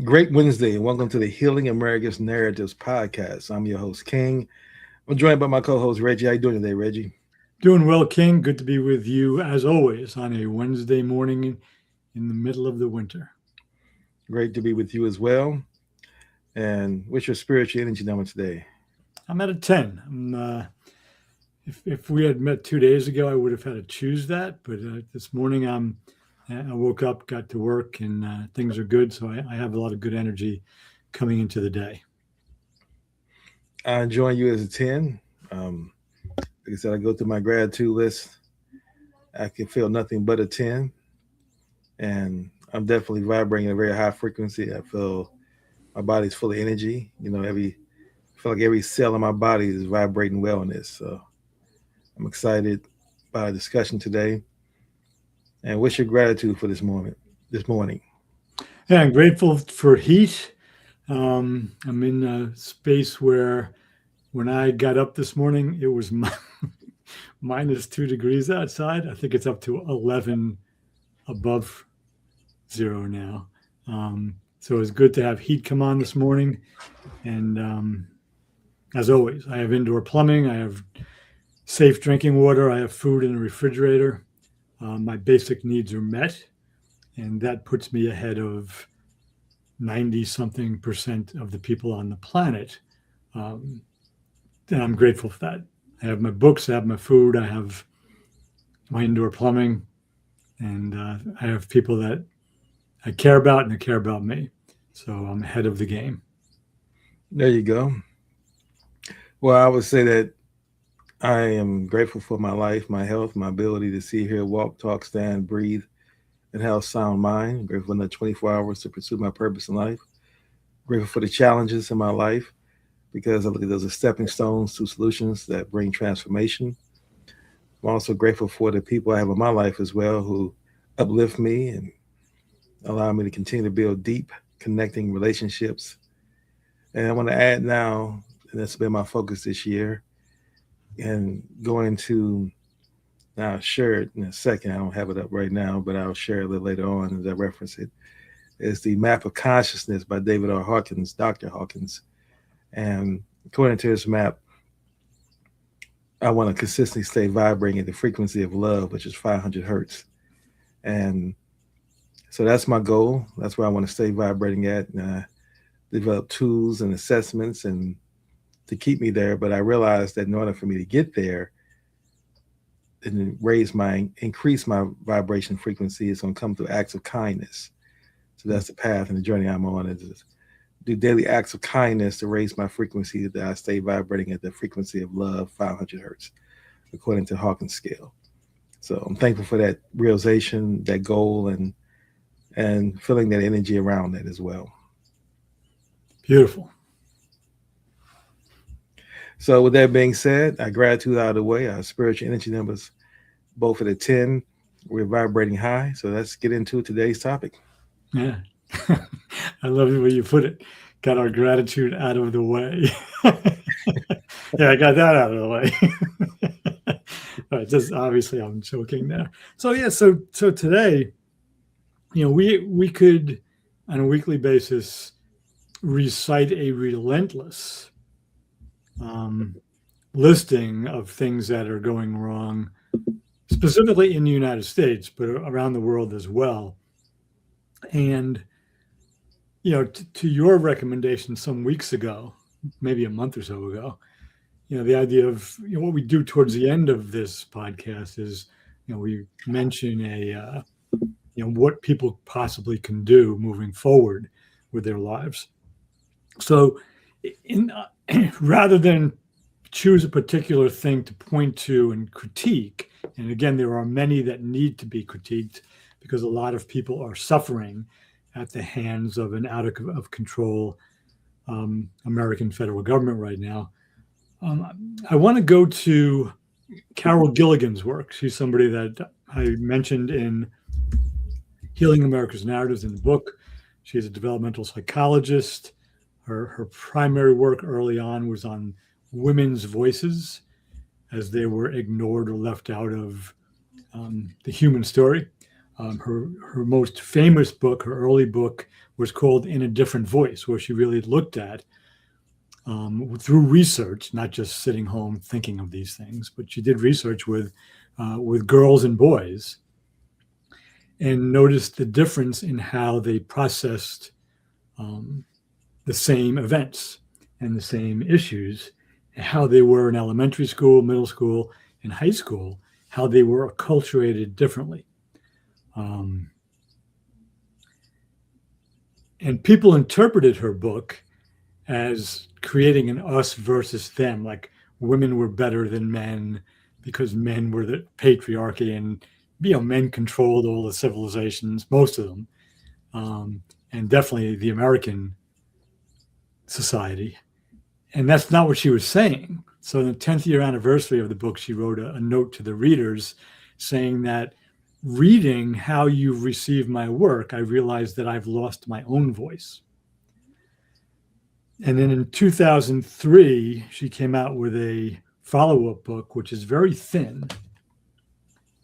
Great Wednesday, and welcome to the Healing America's Narratives podcast. I'm your host, King. I'm joined by my co-host, Reggie. How you doing today, Reggie? Doing well, King. Good to be with you as always on a Wednesday morning in the middle of the winter. Great to be with you as well. And what's your spiritual energy number today? I'm at a 10. If we had met 2 days ago, I would have had to choose that. But this morning, I woke up, got to work, and things are good. So I have a lot of good energy coming into the day. I join you as a 10. Like I said, I go through my gratitude list. I can feel nothing but a 10. And I'm definitely vibrating at a very high frequency. I feel my body's full of energy. I feel like every cell in my body is vibrating wellness. So I'm excited about our discussion today. And what's your gratitude for this moment, this morning? Yeah, I'm grateful for heat. I'm in a space where when I got up this morning, it was minus 2 degrees outside. I think it's up to 11 above zero now. So it's good to have heat come on this morning. And as always, I have indoor plumbing. I have safe drinking water. I have food in the refrigerator. My basic needs are met. And that puts me ahead of 90 something percent of the people on the planet. And I'm grateful for that. I have my books, I have my food, I have my indoor plumbing, and I have people that I care about and they care about me. So I'm ahead of the game. There you go. Well, I would say that I am grateful for my life, my health, my ability to see, hear, walk, talk, stand, breathe, and have a sound mind. I'm grateful for the 24 hours to pursue my purpose in life. I'm grateful for the challenges in my life because I look at those as stepping stones to solutions that bring transformation. I'm also grateful for the people I have in my life as well who uplift me and allow me to continue to build deep, connecting relationships. And I want to add now, and that's been my focus this year, and going to now share it in a second. I don't have it up right now, but I'll share it a little later on as I reference it. Is the Map of Consciousness by David R. Hawkins, Dr. Hawkins. And according to this map, I want to consistently stay vibrating at the frequency of love, which is 500 hertz. And so that's my goal. That's where I want to stay vibrating at. And I develop tools and assessments and to keep me there. But I realized that in order for me to get there and increase my vibration frequency, it's going to come through acts of kindness. So that's the path and the journey I'm on. Is do daily acts of kindness to raise my frequency that I stay vibrating at the frequency of love, 500 hertz, according to Hawkins scale. So I'm thankful for that realization, that goal, and feeling that energy around that as well. Beautiful. So with that being said, our gratitude out of the way, our spiritual energy numbers, both at a 10, we're vibrating high. So let's get into today's topic. Yeah. I love the way you put it. Got our gratitude out of the way. Yeah, I got that out of the way. All right, just obviously I'm joking there. So yeah, so today, we could on a weekly basis recite a relentless listing of things that are going wrong, specifically in the United States, but around the world as well. And to your recommendation some weeks ago, maybe a month or so ago, the idea of what we do towards the end of this podcast is, we mention what people possibly can do moving forward with their lives. So, rather than choose a particular thing to point to and critique, and again, there are many that need to be critiqued because a lot of people are suffering at the hands of an out of control American federal government right now. I want to go to Carol Gilligan's work. She's somebody that I mentioned in Healing America's Narratives in the book. She's a developmental psychologist. Her primary work early on was on women's voices as they were ignored or left out of the human story. Her most famous book, her early book, was called In a Different Voice, where she really looked at, through research, not just sitting home thinking of these things, but she did research with girls and boys, and noticed the difference in how they processed the same events and the same issues, and how they were in elementary school, middle school, and high school, how they were acculturated differently. And people interpreted her book as creating an us versus them, like women were better than men because men were the patriarchy, and men controlled all the civilizations, most of them, and definitely the American society. And that's not what she was saying. So in the 10th year anniversary of the book, she wrote a note to the readers saying that, reading how you've received my work, I realized that I've lost my own voice. And then in 2003, she came out with a follow-up book, which is very thin.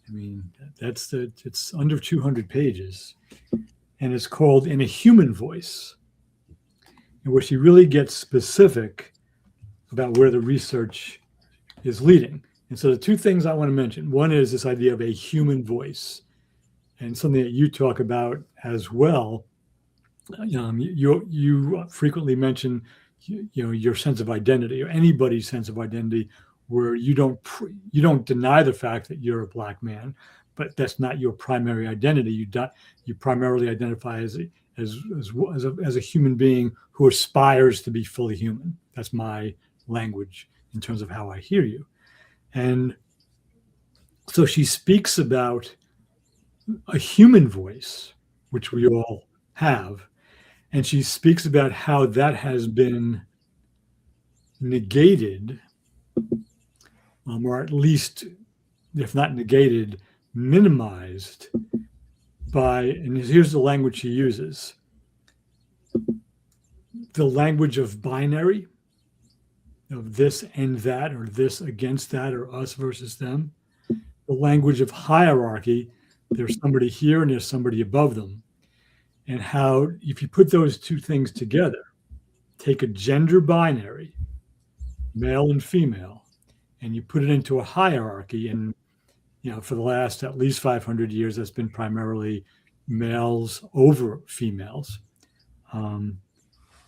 I mean, it's under 200 pages. And it's called In a Human Voice, where she really gets specific about where the research is leading. And so the two things I want to mention, one is this idea of a human voice, and something that you talk about as well. You frequently mention, your sense of identity, or anybody's sense of identity, where you don't deny the fact that you're a Black man, but that's not your primary identity. You primarily identify as a human being who aspires to be fully human. That's my language in terms of how I hear you. And so she speaks about a human voice, which we all have, and she speaks about how that has been negated, or at least, if not negated, minimized by, and here's the language she uses, the language of binary, of this and that, or this against that, or us versus them. The language of hierarchy, there's somebody here and there's somebody above them. And how, if you put those two things together, take a gender binary, male and female, and you put it into a hierarchy, and for the last at least 500 years, that's been primarily males over females.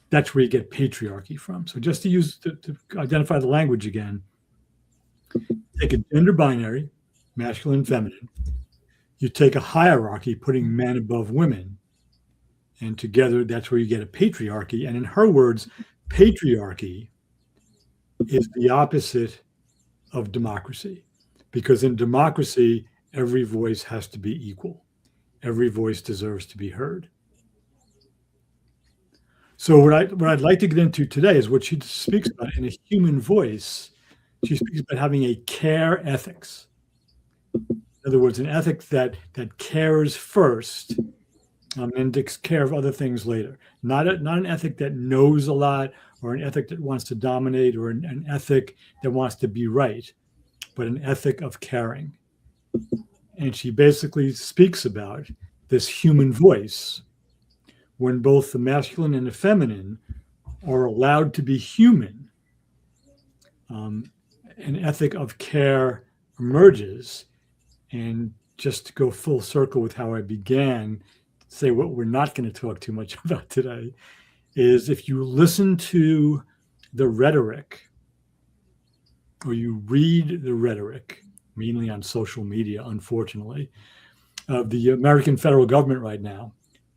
That's where you get patriarchy from. So just to identify the language again, take a gender binary, masculine and feminine. You take a hierarchy, putting men above women, and together that's where you get a patriarchy. And in her words, patriarchy is the opposite of democracy, because in democracy, every voice has to be equal. Every voice deserves to be heard. So what I'd like to get into today is what she speaks about in a human voice. She speaks about having a care ethics. In other words, an ethic that cares first, and takes care of other things later. Not an ethic that knows a lot, or an ethic that wants to dominate, or an ethic that wants to be right, but an ethic of caring. And she basically speaks about this human voice, when both the masculine and the feminine are allowed to be human. An ethic of care emerges. And just to go full circle with how I began, say what we're not going to talk too much about today, is if you listen to the rhetoric, or you read the rhetoric, mainly on social media, unfortunately, of the American federal government right now,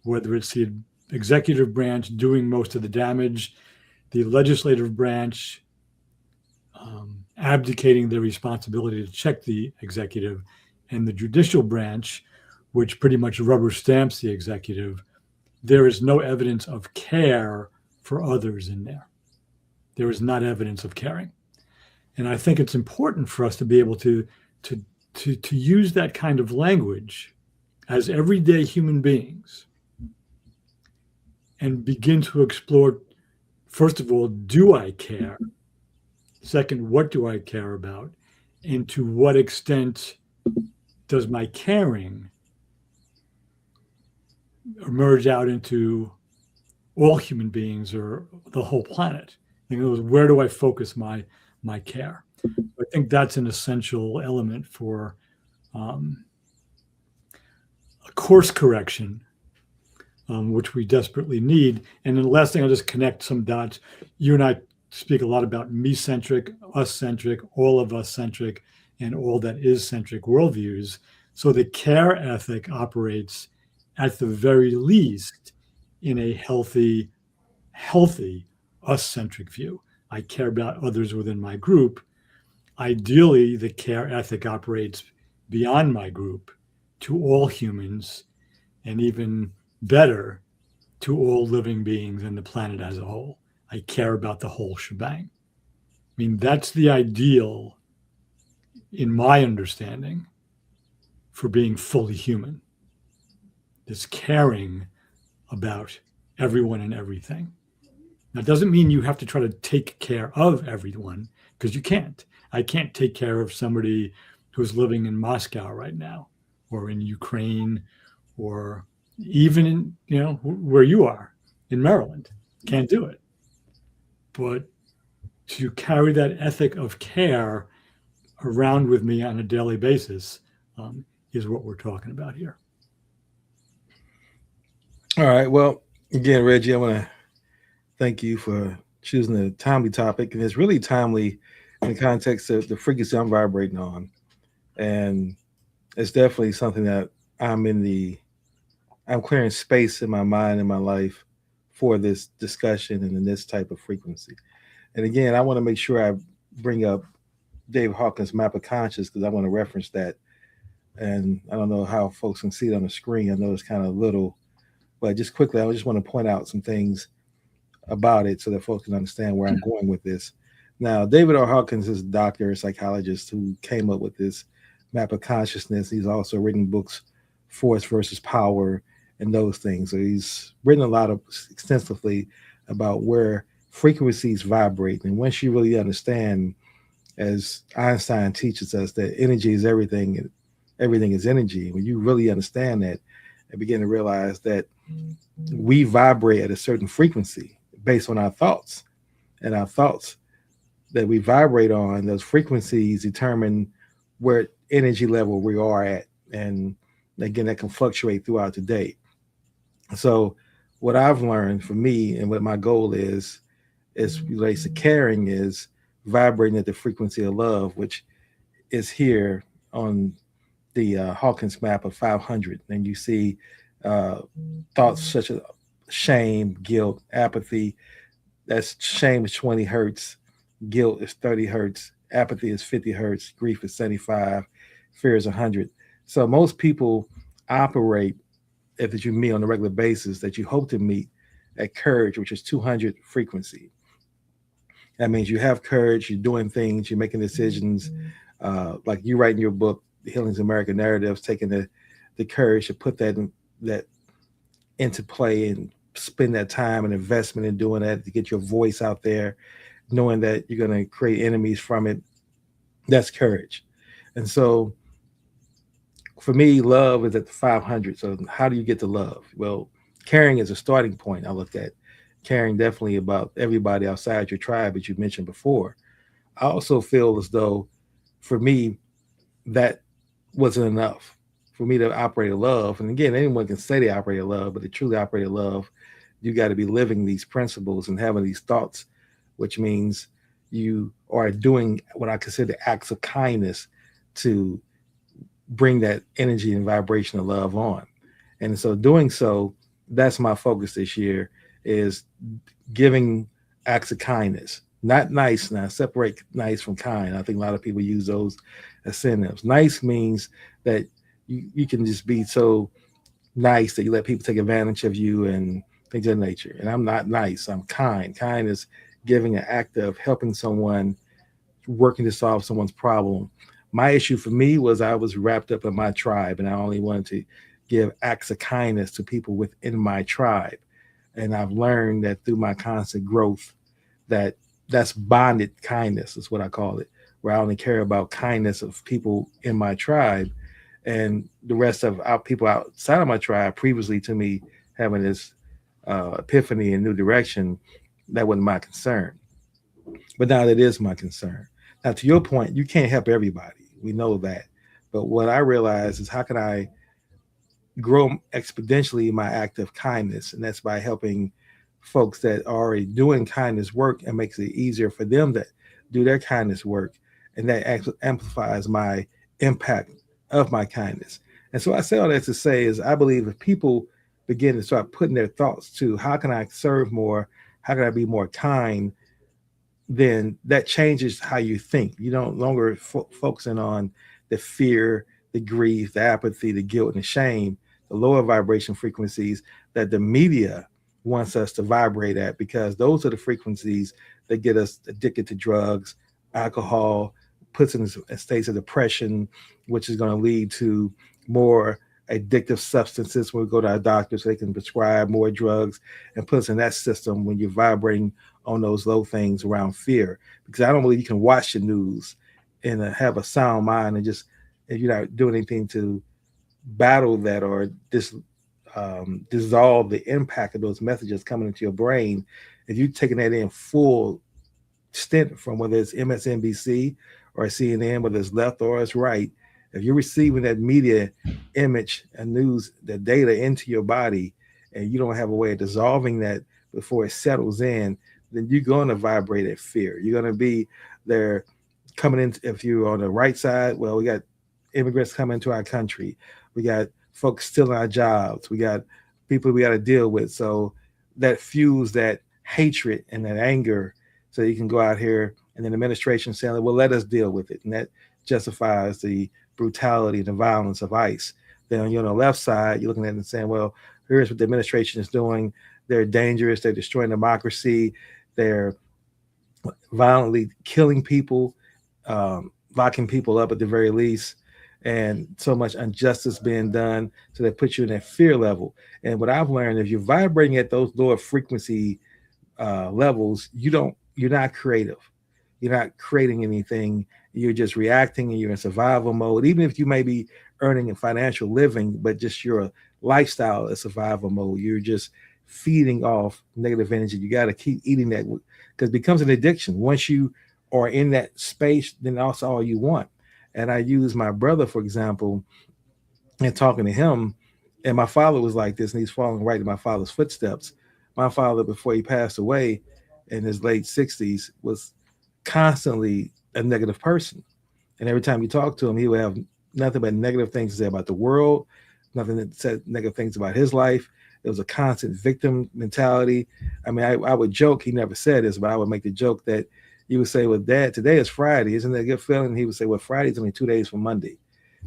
whether it's the executive branch doing most of the damage, the legislative branch abdicating their responsibility to check the executive, and the judicial branch, which pretty much rubber stamps the executive, there is no evidence of care for others in there. There is not evidence of caring. And I think it's important for us to be able to use that kind of language as everyday human beings, and begin to explore, first of all, do I care? Second, what do I care about? And to what extent does my caring emerge out into all human beings or the whole planet. Where do I focus my care? I think that's an essential element for a course correction, which we desperately need. And then the last thing, I'll just connect some dots. You and I speak a lot about me-centric, us-centric, all of us-centric, and all that is-centric worldviews. So the care ethic operates at the very least in a healthy us-centric view. I care about others within my group. Ideally, the care ethic operates beyond my group to all humans, and even better, to all living beings and the planet as a whole. I care about the whole shebang. I mean, that's the ideal, in my understanding, for being fully human. This caring about everyone and everything. That doesn't mean you have to try to take care of everyone, because you can't. I can't take care of somebody who's living in Moscow right now, or in Ukraine, or even in, where you are in Maryland. Can't do it. But to carry that ethic of care around with me on a daily basis is what we're talking about here. All right. Well, again, Reggie, I want to thank you for choosing a timely topic. And it's really timely in the context of the frequency I'm vibrating on. And it's definitely something that I'm clearing space in my mind and my life for this discussion and in this type of frequency. And again, I want to make sure I bring up Dave Hawkins' map of conscious, because I want to reference that. And I don't know how folks can see it on the screen. I know it's kind of little, but just quickly, I just want to point out some things about it so that folks can understand where I'm going with this. Now, David R. Hawkins is a doctor, a psychologist who came up with this map of consciousness. He's also written books, Force versus Power, and those things. So he's written a lot of extensively about where frequencies vibrate. And once you really understand, as Einstein teaches us, that energy is everything and everything is energy, when you really understand that and begin to realize that we vibrate at a certain frequency based on our thoughts, and our thoughts that we vibrate on, those frequencies determine where energy level we are at. And again, that can fluctuate throughout the day. So what I've learned for me and what my goal is relates to caring, is vibrating at the frequency of love, which is here on the Hawkins map of 500. And you see thoughts such as shame, guilt, apathy. That's shame is 20 hertz, guilt is 30 hertz, apathy is 50 hertz, grief is 75, fear is 100. So most people operate, if you meet on a regular basis, that you hope to meet at courage, which is 200 frequency. That means you have courage, you're doing things, you're making decisions. Like you write in your book, The Healing's American Narratives, taking the courage to put that into play and spend that time and investment in doing that, to get your voice out there, knowing that you're going to create enemies from it. That's courage. And so for me, love is at the 500. So how do you get to love? Well, caring is a starting point. I looked at caring definitely about everybody outside your tribe, as you mentioned before. I also feel as though for me, that wasn't enough for me to operate a love. And again, anyone can say they operate a love, but to truly operate a love, you got to be living these principles and having these thoughts, which means you are doing what I consider acts of kindness to bring that energy and vibration of love on. And so doing so, that's my focus this year, is giving acts of kindness. Not nice. Now, separate nice from kind. I think a lot of people use those as synonyms. Nice means that you can just be so nice that you let people take advantage of you and things of that nature. And I'm not nice. I'm kind. Kind is giving an act of helping someone, working to solve someone's problem. My issue for me was I was wrapped up in my tribe, and I only wanted to give acts of kindness to people within my tribe. And I've learned that through my constant growth, that's bonded kindness is what I call it, where I only care about kindness of people in my tribe, and the rest of our people outside of my tribe, previously to me having this epiphany and new direction, that wasn't my concern. But now that is my concern. Now, to your point, you can't help everybody. We know that. But what I realize is how can I grow exponentially my act of kindness? And that's by helping folks that are already doing kindness work and makes it easier for them to do their kindness work. And that amplifies my impact of my kindness. And so I say all that to say is I believe if people begin to start putting their thoughts to how can I serve more? How can I be more kind? Then that changes how you think. You don't longer focusing on the fear, the grief, the apathy, the guilt, and the shame, the lower vibration frequencies that the media wants us to vibrate at, because those are the frequencies that get us addicted to drugs, alcohol, puts us in states of depression, which is going to lead to more addictive substances when we go to our doctors so they can prescribe more drugs and put us in that system when you're vibrating on those low things around fear. Because I don't believe you can watch the news and have a sound mind and just, if you're not doing anything to battle that or dissolve the impact of those messages coming into your brain, if you're taking that in full stint from whether it's MSNBC or CNN, whether it's left or it's right, if you're receiving that media image and news, the data into your body, and you don't have a way of dissolving that before it settles in, then you're going to vibrate at fear. You're going to be there coming in. If you're on the right side, well, we got immigrants coming to our country. We got folks stealing our jobs. We got people we got to deal with. So that fuels that hatred and that anger. So you can go out here and then the administration saying, well, let us deal with it. And that justifies the brutality and the violence of ICE. Then you're on the left side, you're looking at it and saying, well, here's what the administration is doing. They're dangerous. They're destroying democracy. They're violently killing people, locking people up at the very least, and so much injustice being done. So they put you in that fear level. And what I've learned, if you're vibrating at those lower frequency levels, you're not creative. You're not creating anything. You're just reacting and you're in survival mode. Even if you may be earning a financial living, but just your lifestyle is survival mode. You're just feeding off negative energy. You got to keep eating that because it becomes an addiction. Once you are in that space, then that's all you want. And I use my brother, for example, and talking to him, and my father was like this, and he's following right in my father's footsteps. My father, before he passed away in his late 60s, was constantly a negative person. And every time you talk to him, he would have nothing but negative things to say about the world, nothing that said negative things about his life. It was a constant victim mentality. I mean, I would joke, he never said this, but I would make the joke that you would say, well, Dad, today is Friday. Isn't that a good feeling? He would say, well, Friday's only 2 days from Monday.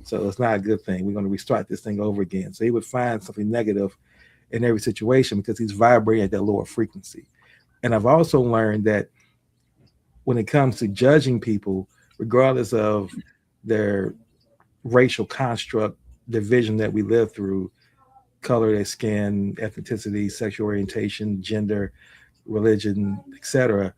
So it's not a good thing. We're going to restart this thing over again. So he would find something negative in every situation because he's vibrating at that lower frequency. And I've also learned that when it comes to judging people, regardless of their racial construct, division that we live through, color of their skin, ethnicity, sexual orientation, gender, religion, etc.,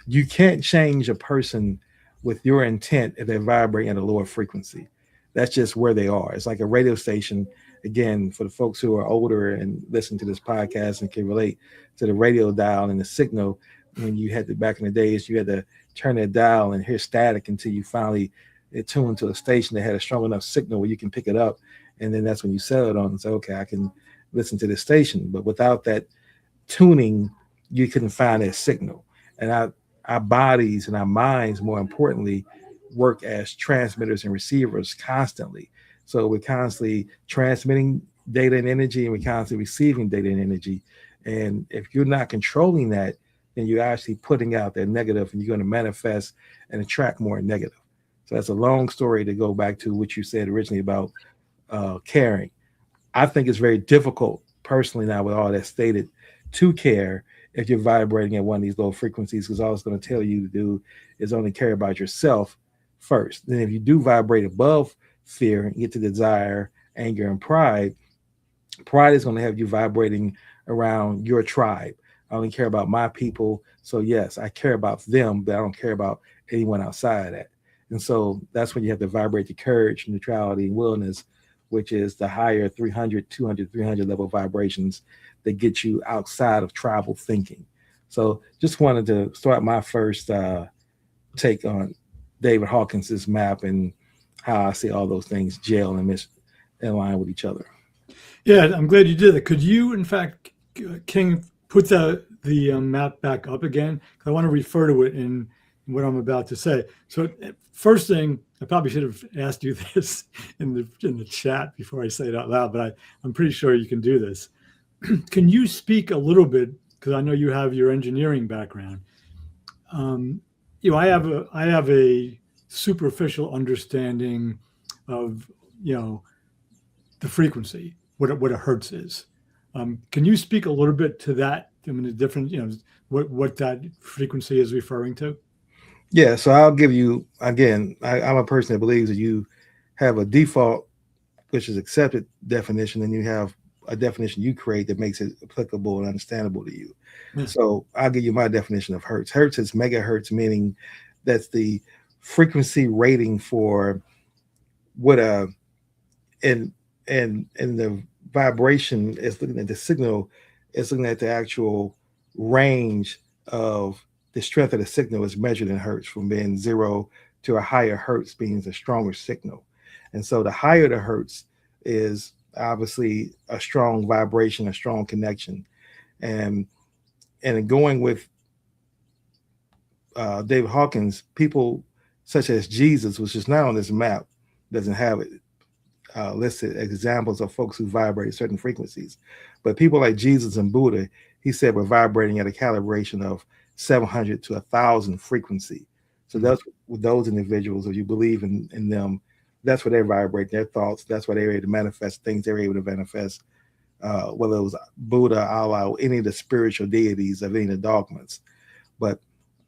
you can't change a person with your intent if they're vibrating at a lower frequency. That's just where they are. It's like a radio station. Again, for the folks who are older and listen to this podcast and can relate to the radio dial and the signal, when you had to, back in the days, you had to turn that dial and hear static until you finally tuned to a station that had a strong enough signal where you can pick it up. And then that's when you sell it on and say, okay, I can listen to this station. But without that tuning, you couldn't find that signal. And our bodies and our minds, more importantly, work as transmitters and receivers constantly. So we're constantly transmitting data and energy, and we're constantly receiving data and energy. And if you're not controlling that, then you're actually putting out that negative, and you're going to manifest and attract more negative. So that's a long story to go back to what you said originally about caring. I think it's very difficult, personally, now with all that stated, to care if you're vibrating at one of these low frequencies, because all it's going to tell you to do is only care about yourself first. Then if you do vibrate above fear and get to desire, anger, and pride is going to have you vibrating around your tribe. I only care about my people. So yes, I care about them, but I don't care about anyone outside of that. And so that's when you have to vibrate the courage, neutrality, and willingness, which is the higher 300, 200, 300 level vibrations that get you outside of tribal thinking. So just wanted to start my first take on David Hawkins's map and how I see all those things gel and in line with each other. Yeah, I'm glad you did that. Could you, in fact, King, put the map back up again? Because I want to refer to it in what I'm about to say. So first thing, I probably should have asked you this in the chat before I say it out loud, but I'm pretty sure you can do this. Can you speak a little bit, because I know you have your engineering background. I have a superficial understanding of the frequency, what a hertz is. Can you speak a little bit to that? I mean, the different, what that frequency is referring to? Yeah, so I'll give you again. I'm a person that believes that you have a default, which is accepted definition, and you have a definition you create that makes it applicable and understandable to you. Yeah. So I'll give you my definition of hertz. Hertz is megahertz, meaning that's the frequency rating for what and the vibration is looking at the signal, is looking at the actual range of the strength of the signal is measured in hertz, from being 0 to a higher hertz being a stronger signal. And so the higher the hertz is obviously a strong vibration, a strong connection. And going with David Hawkins, people such as Jesus, which is not on this map, doesn't have it listed examples of folks who vibrate certain frequencies. But people like Jesus and Buddha, he said, were vibrating at a calibration of 700 to 1,000 frequency. So that's with those individuals, if you believe in them, that's what they vibrate, their thoughts. That's why they're able to manifest things they're able to manifest, whether it was Buddha, Allah, or any of the spiritual deities of any of the dogmas. But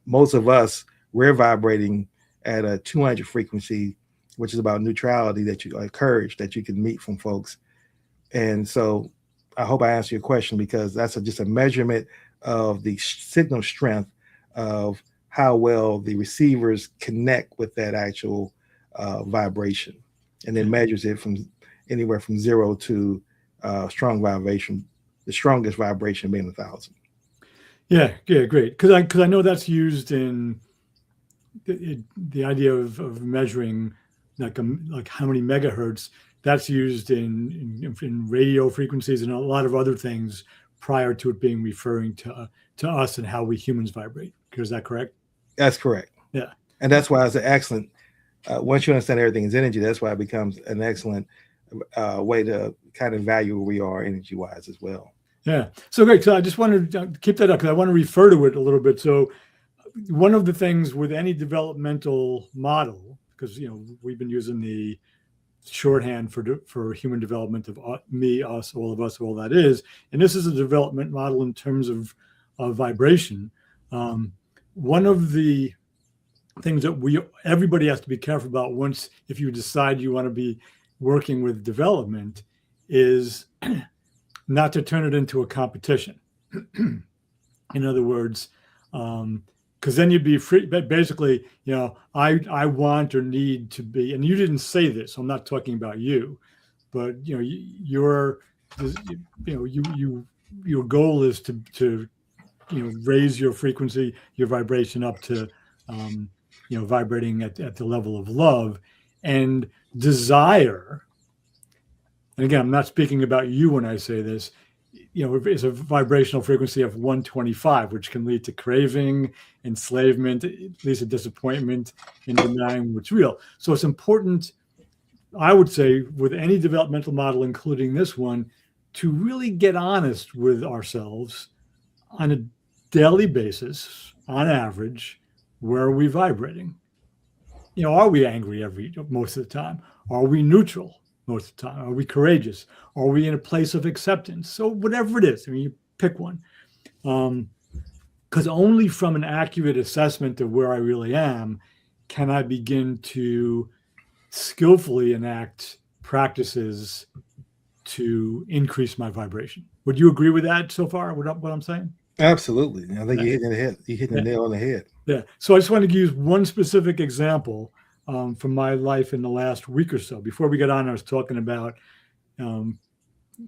most of us, we're vibrating at a 200 frequency, which is about neutrality, that you encourage, that you can meet from folks. And so I hope I answered your question, because that's just a measurement of the signal strength of how well the receivers connect with that actual vibration, and then measures it from anywhere from 0 to strong vibration, the strongest vibration being 1,000. Yeah, great. Because I know that's used in the idea of measuring like how many megahertz. That's used in radio frequencies and a lot of other things prior to it being referring to us and how we humans vibrate. Is that correct? That's correct. Yeah. And that's why it's an excellent, once you understand everything is energy, that's why it becomes an excellent way to kind of value where we are energy wise as well. Yeah. So great. So I just wanted to keep that up because I want to refer to it a little bit. So one of the things with any developmental model, because we've been using the shorthand for human development of me, us, all of us, all that is, and this is a development model in terms of vibration. One of the things that everybody has to be careful about once, if you decide you want to be working with development, is not to turn it into a competition. In other words, because then you'd be free. But basically, I want or need to be, and you didn't say this, so I'm not talking about you, but your goal is to raise your frequency, your vibration up to vibrating at the level of love and desire. And again, I'm not speaking about you when I say this. It's a vibrational frequency of 125, which can lead to craving, enslavement, at least a disappointment, and denying what's real. So it's important, I would say, with any developmental model, including this one, to really get honest with ourselves on a daily basis, on average. Where are we vibrating? Are we angry most of the time? Are we neutral most of the time? Are we courageous? Are we in a place of acceptance? So whatever it is, you pick one. Because only from an accurate assessment of where I really am can I begin to skillfully enact practices to increase my vibration. Would you agree with that so far, what I'm saying? Absolutely. I think you're hitting the nail on the head. Yeah. So I just wanted to use one specific example from my life in the last week or so. Before we got on, I was talking about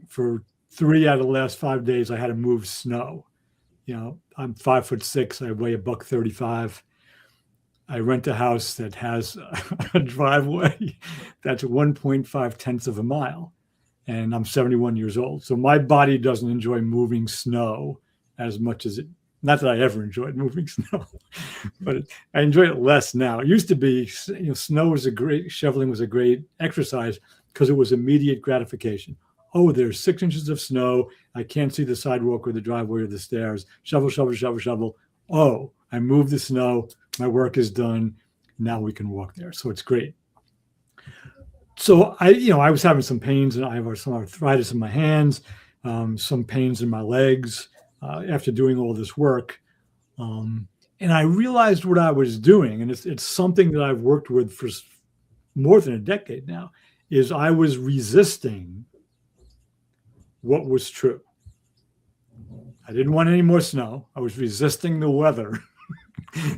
for 3 out of the last 5 days I had to move snow. I'm 5'6", I weigh $135. I rent a house that has a driveway that's 1.5 tenths of a mile, and I'm 71 years old. So my body doesn't enjoy moving snow as much as it, not that I ever enjoyed moving snow, but I enjoy it less now. It used to be, shoveling was a great exercise because it was immediate gratification. Oh, there's 6 inches of snow. I can't see the sidewalk or the driveway or the stairs. Shovel, shovel, shovel, shovel. Oh, I moved the snow. My work is done. Now we can walk there. So it's great. So I was having some pains, and I have some arthritis in my hands, some pains in my legs after doing all this work. And I realized what I was doing, and it's something that I've worked with for more than a decade now, is I was resisting what was true. I didn't want any more snow. I was resisting the weather.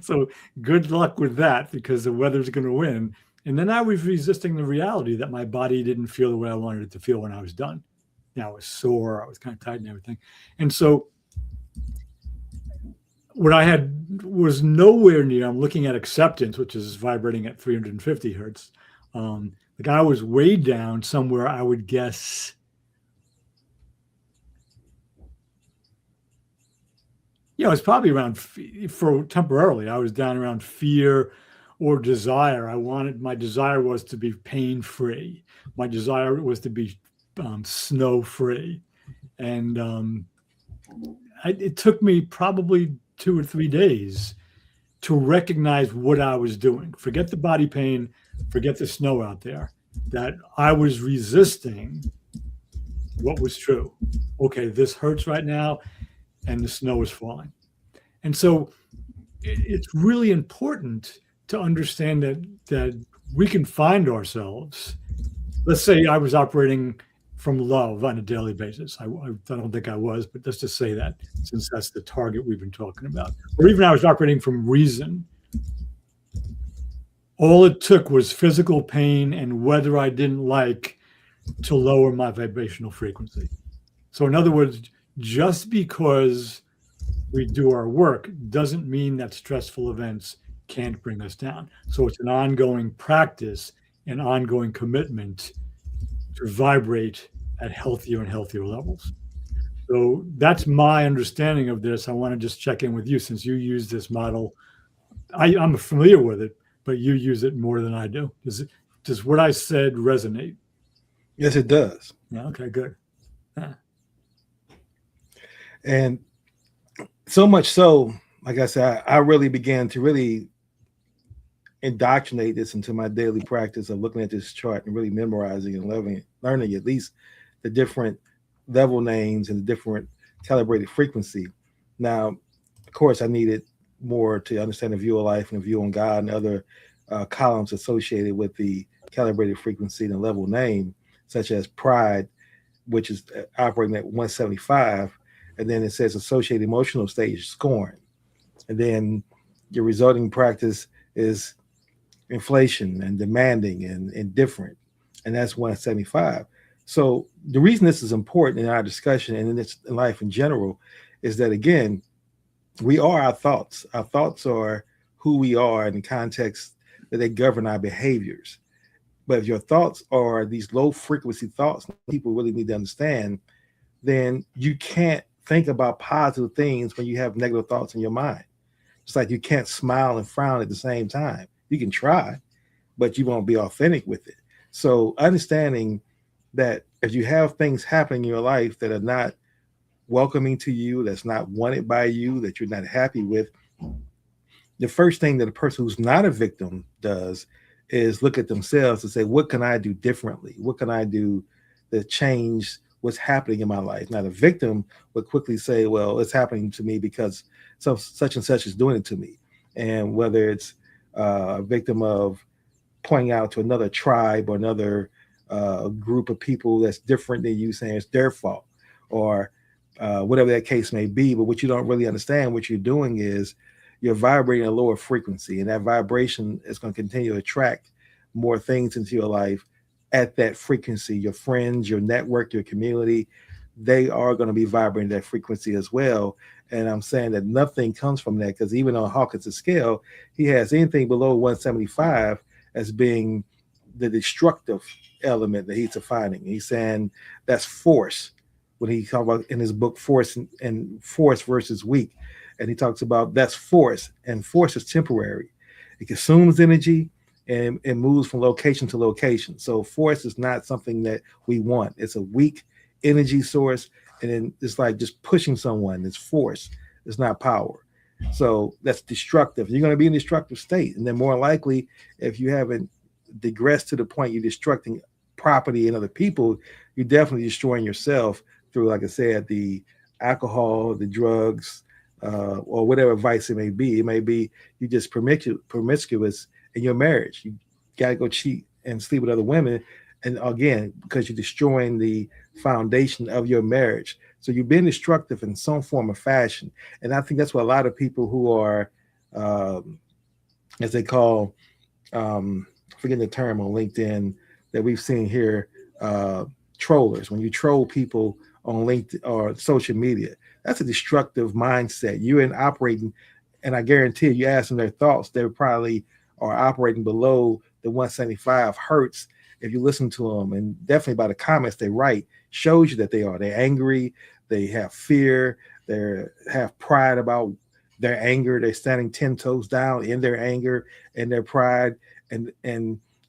So good luck with that, because the weather's going to win. And then I was resisting the reality that my body didn't feel the way I wanted it to feel when I was done. I was sore. I was kind of tight and everything. And so what I had was nowhere near, I'm looking at acceptance, which is vibrating at 350 hertz. Like I was way down somewhere, I would guess, it's probably around, for temporarily, I was down around fear or desire. My desire was to be pain-free. My desire was to be snow-free. And it took me probably 2 or 3 days to recognize what I was doing. Forget the body pain, forget the snow out there, that I was resisting what was true. Okay, this hurts right now, and the snow is falling. And so it's really important to understand that we can find ourselves. Let's say I was operating from love on a daily basis. I don't think I was, but let's just say that, since that's the target we've been talking about. Or even I was operating from reason. All it took was physical pain and weather I didn't like to lower my vibrational frequency. So in other words, just because we do our work doesn't mean that stressful events can't bring us down. So it's an ongoing practice, an ongoing commitment to vibrate at healthier and healthier levels. So that's my understanding of this. I want to just check in with you, since you use this model. I'm familiar with it, but you use it more than I do. Does what I said resonate? Yes, it does. Yeah. Okay, good. Yeah. And so much so, like I said, I really began to really indoctrinate this into my daily practice of looking at this chart and really memorizing and learning at least the different level names and the different calibrated frequency. Now, of course, I needed more to understand the view of life and the view on God and other columns associated with the calibrated frequency and the level name, such as pride, which is operating at 175. And then it says associated emotional stage, scorn. And then your resulting practice is inflation and demanding and indifferent. And that's 175. So the reason this is important in our discussion and in this life in general is that, again, we are our thoughts. Our thoughts are who we are in the context that they govern our behaviors. But if your thoughts are these low frequency thoughts, people really need to understand, then you can't think about positive things when you have negative thoughts in your mind. It's like you can't smile and frown at the same time. You can try, but you won't be authentic with it. So understanding that if you have things happening in your life that are not welcoming to you, that's not wanted by you, that you're not happy with, the first thing that a person who's not a victim does is look at themselves and say, what can I do differently? What can I do to change what's happening in my life? Now, the victim would quickly say, well, it's happening to me because such and such is doing it to me. And whether it's a victim of pointing out to another tribe or another group of people that's different than you, saying it's their fault, or whatever that case may be. But what you don't really understand, what you're doing is you're vibrating a lower frequency, and that vibration is going to continue to attract more things into your life at that frequency. Your friends, your network, your community, they are going to be vibrating that frequency as well. And I'm saying that nothing comes from that, because even on Hawkins' scale, he has anything below 175 as being the destructive element that he's defining. He's saying that's force. When he talks about in his book Force and Force versus Weak, and he talks about that's force, and force is temporary. It consumes energy and it moves from location to location. So force is not something that we want. It's a weak energy source, and then it's like just pushing someone. It's force. It's not power. So that's destructive. You're going to be in a destructive state, and then more likely, if you haven't digressed to the point you're destructing property and other people, you're definitely destroying yourself through, like I said, the alcohol, the drugs, or whatever vice it may be. It may be you just promiscuous in your marriage. You got to go cheat and sleep with other women. And again, because you're destroying the foundation of your marriage. So you've been destructive in some form or fashion. And I think that's what a lot of people who are, as they call, forgetting the term on LinkedIn that we've seen here, trollers. When you troll people on LinkedIn or social media, that's a destructive mindset. You're in operating, and I guarantee you ask them their thoughts, they probably are operating below the 175 hertz if you listen to them. And definitely by the comments they write shows you that they're angry, they have fear, they have pride about their anger, they're standing 10 toes down in their anger and their pride, and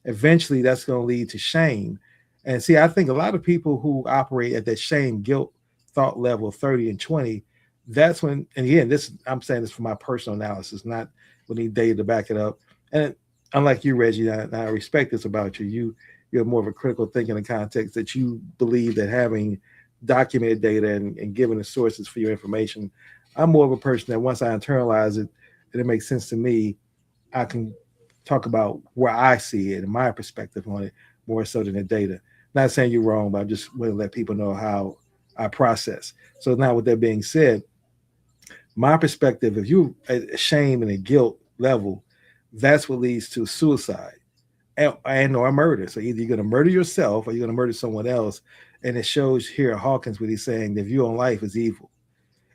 eventually that's going to lead to shame. And see, I think a lot of people who operate at that shame guilt thought level 30 and 20, that's when, and again, this, I'm saying this for my personal analysis, not we need data to back it up. And unlike you, Reggie, I respect this about you. You're more of a critical thinker in the context that you believe that having documented data and giving the sources for your information. I'm more of a person that once I internalize it and it makes sense to me, I can talk about where I see it and my perspective on it more so than the data. Not saying you're wrong, but I just want to let people know how I process. So now with that being said, my perspective, if you at shame and a guilt level, that's what leads to suicide and or murder. So either you're going to murder yourself or you're going to murder someone else. And it shows here Hawkins what he's saying, the view on life is evil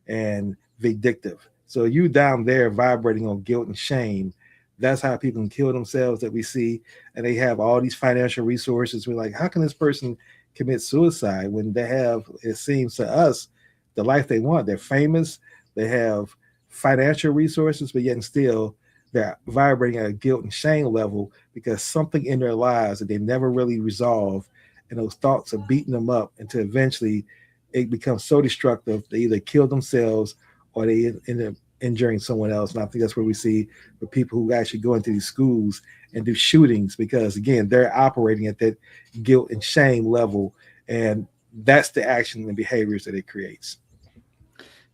and vindictive. So you down there vibrating on guilt and shame, that's how people can kill themselves that we see. And they have all these financial resources. We're like, how can this person commit suicide when they have, it seems to us, the life they want? They're famous, they have financial resources, but yet and still they're vibrating at a guilt and shame level because something in their lives that they never really resolve, and those thoughts are beating them up until eventually it becomes so destructive they either kill themselves or they end up injuring someone else. And I think that's where we see the people who actually go into these schools and do shootings, because again, they're operating at that guilt and shame level, and that's the action and behaviors that it creates.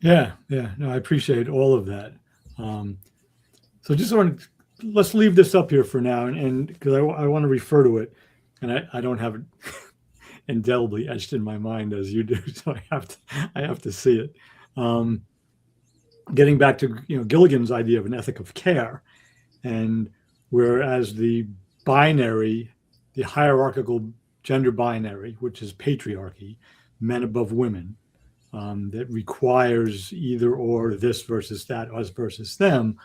Yeah. No, I appreciate all of that. So just let's leave this up here for now, and because I want to refer to it, and I don't have it indelibly etched in my mind as you do, so I have to see it. Getting back to Gilligan's idea of an ethic of care, and whereas the hierarchical gender binary, which is patriarchy, men above women, that requires either or, this versus that, us versus them.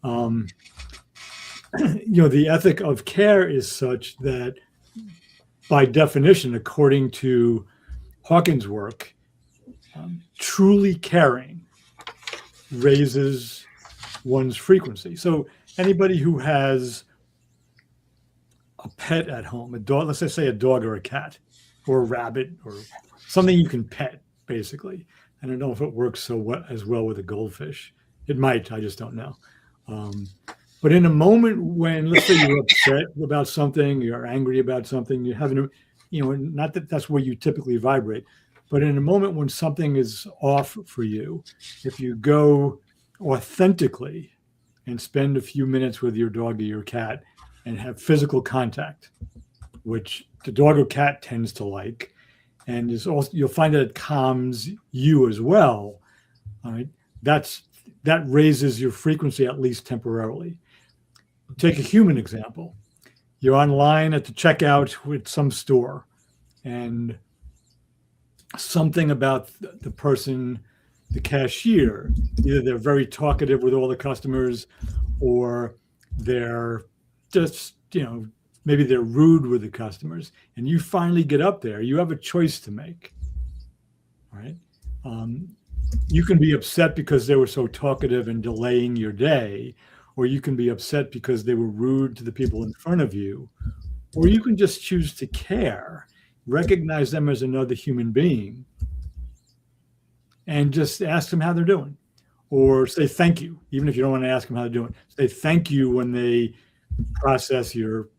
The ethic of care is such that, by definition, according to Hawkins' work, truly caring raises one's frequency. So anybody who has a pet at home, a dog, let's just say a dog or a cat or a rabbit or something you can pet, basically. I don't know if it works as well with a goldfish. It might, I just don't know. But in a moment when, let's say you're upset about something, you're angry about something, you're having, not that that's where you typically vibrate, but in a moment when something is off for you, if you go authentically and spend a few minutes with your dog or your cat and have physical contact, which the dog or cat tends to like, and is also, you'll find that it calms you as well. All right, that raises your frequency, at least temporarily. Take a human example. You're online at the checkout with some store, and something about the person, the cashier, either they're very talkative with all the customers, or they're just, maybe they're rude with the customers, and you finally get up there, you have a choice to make, right? Um, you can be upset because they were so talkative and delaying your day, or you can be upset because they were rude to the people in front of you, or you can just choose to care, recognize them as another human being, and just ask them how they're doing, or say thank you, even if you don't want to ask them how they're doing. Say thank you when they process your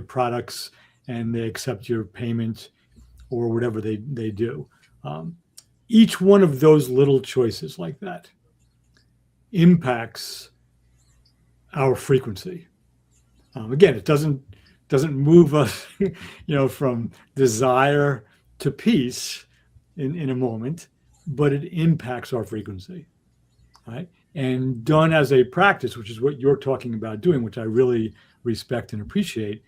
products and they accept your payment or whatever they do. Each one of those little choices like that impacts our frequency. Again, it doesn't move us, from desire to peace in a moment, but it impacts our frequency, right? And done as a practice, which is what you're talking about doing, which I really respect and appreciate.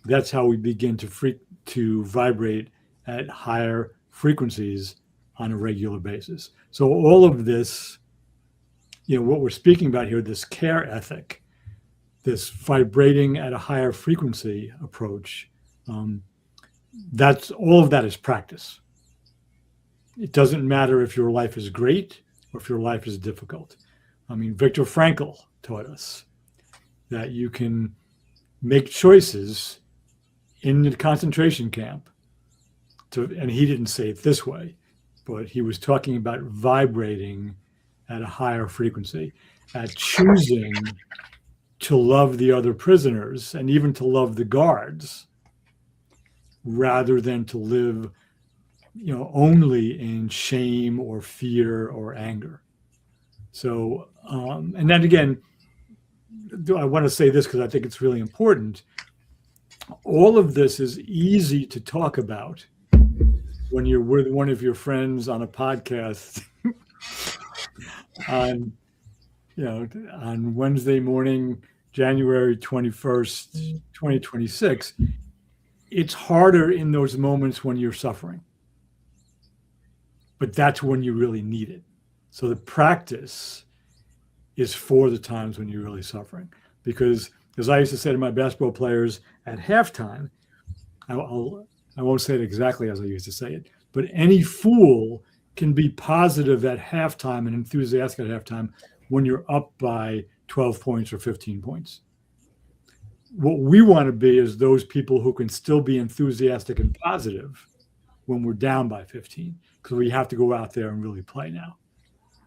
That's how we begin to vibrate at higher frequencies on a regular basis. So all of this, what we're speaking about here, this care ethic, this vibrating at a higher frequency approach, that's all of that is practice. It doesn't matter if your life is great or if your life is difficult. I mean, Viktor Frankl taught us that you can make choices in the concentration camp and he didn't say it this way, but he was talking about vibrating at a higher frequency, at choosing to love the other prisoners and even to love the guards rather than to live, only in shame or fear or anger. So, and then again, I want to say this because I think it's really important. All of this is easy to talk about when you're with one of your friends on a podcast on Wednesday morning, January 21st, 2026. It's harder in those moments when you're suffering, but that's when you really need it. So the practice is for the times when you're really suffering, because as I used to say to my basketball players at halftime, I won't say it exactly as I used to say it, but any fool can be positive at halftime and enthusiastic at halftime when you're up by 12 points or 15 points. What we want to be is those people who can still be enthusiastic and positive when we're down by 15, because we have to go out there and really play now.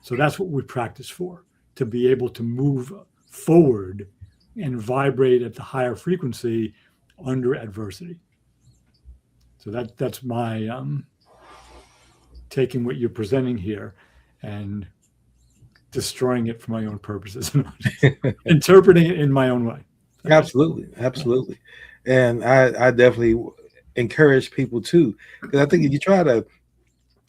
So that's what we practice for, to be able to move forward and vibrate at the higher frequency under adversity. So that's my taking what you're presenting here and destroying it for my own purposes, interpreting it in my own way. Okay. Absolutely. And I definitely encourage people too, because I think if you try to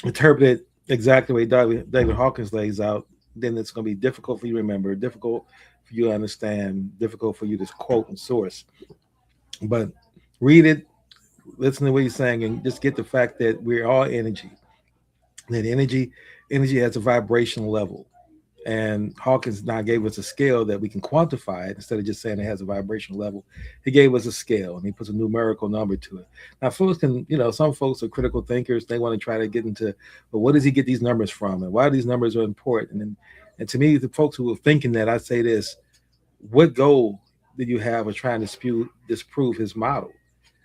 interpret it exactly the way David Hawkins lays out, then it's going to be difficult for you to remember, difficult for you to understand, difficult for you to quote and source. But read it, listen to what he's saying, and just get the fact that we're all energy. That energy has a vibrational level. And Hawkins now gave us a scale that we can quantify it instead of just saying it has a vibrational level. He gave us a scale and he puts a numerical number to it. Now, folks can, some folks are critical thinkers. They want to try to get into, well, what does he get these numbers from? And why these numbers are important? And to me, the folks who are thinking that, I say this: what goal did you have of trying to disprove his model?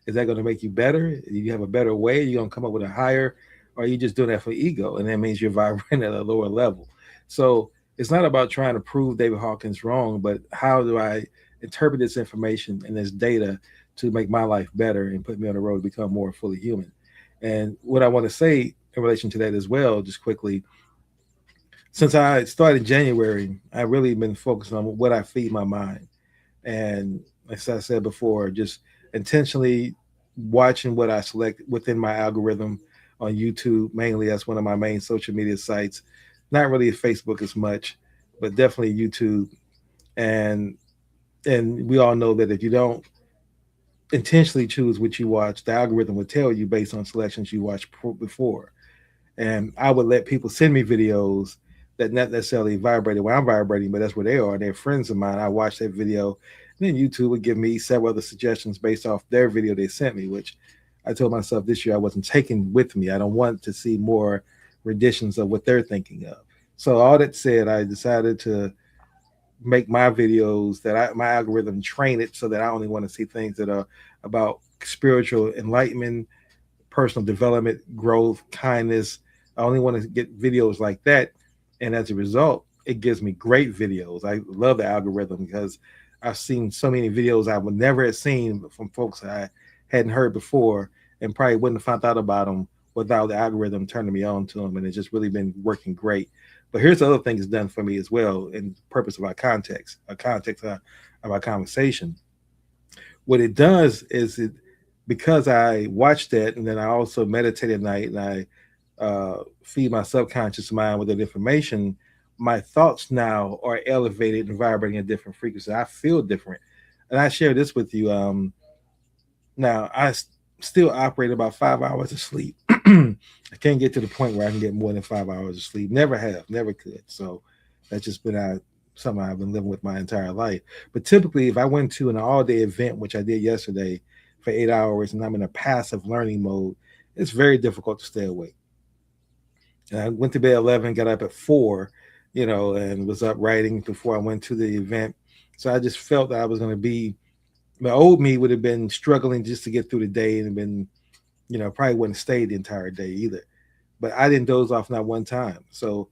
Is that going to make you better? Do you have a better way? Are you going to come up with a higher, or are you just doing that for ego? And that means you're vibrating at a lower level. So it's not about trying to prove David Hawkins wrong, but how do I interpret this information and this data to make my life better and put me on the road to become more fully human? And what I want to say in relation to that as well, just quickly, since I started in January, I've really been focused on what I feed my mind. And as I said before, just intentionally watching what I select within my algorithm on YouTube. Mainly, that's one of my main social media sites. Not really Facebook as much, but definitely YouTube. And we all know that if you don't intentionally choose what you watch, the algorithm will tell you based on selections you watched before. And I would let people send me videos that not necessarily vibrated where I'm vibrating, but that's where they are. They're friends of mine. I watched that video. And then YouTube would give me several other suggestions based off their video they sent me, which I told myself this year I wasn't taking with me. I don't want to see more renditions of what they're thinking of. So all that said, I decided to make my videos my algorithm train it so that I only want to see things that are about spiritual enlightenment, personal development, growth, kindness. I only want to get videos like that. And as a result, it gives me great videos. I love the algorithm because I've seen so many videos I would never have seen from folks I hadn't heard before and probably wouldn't have found out about them without the algorithm turning me on to them. And it's just really been working great. But here's the other thing it's done for me as well in purpose of our context of our conversation. What it does is it because I watch that and then I also meditate at night and I feed my subconscious mind with that information, my thoughts now are elevated and vibrating at different frequencies. I feel different. And I share this with you. Now, still operate about 5 hours of sleep. I can't get to the point where I can get more than 5 hours of sleep. Never have, never could. So that's just been something I've been living with my entire life. But typically, if I went to an all-day event, which I did yesterday for 8 hours, and I'm in a passive learning mode, it's very difficult to stay awake. And I went to bed at 11, got up at 4, and was up writing before I went to the event. So I just felt that I was going to be, my old me would have been struggling just to get through the day and been, probably wouldn't stay the entire day either. But I didn't doze off not one time. So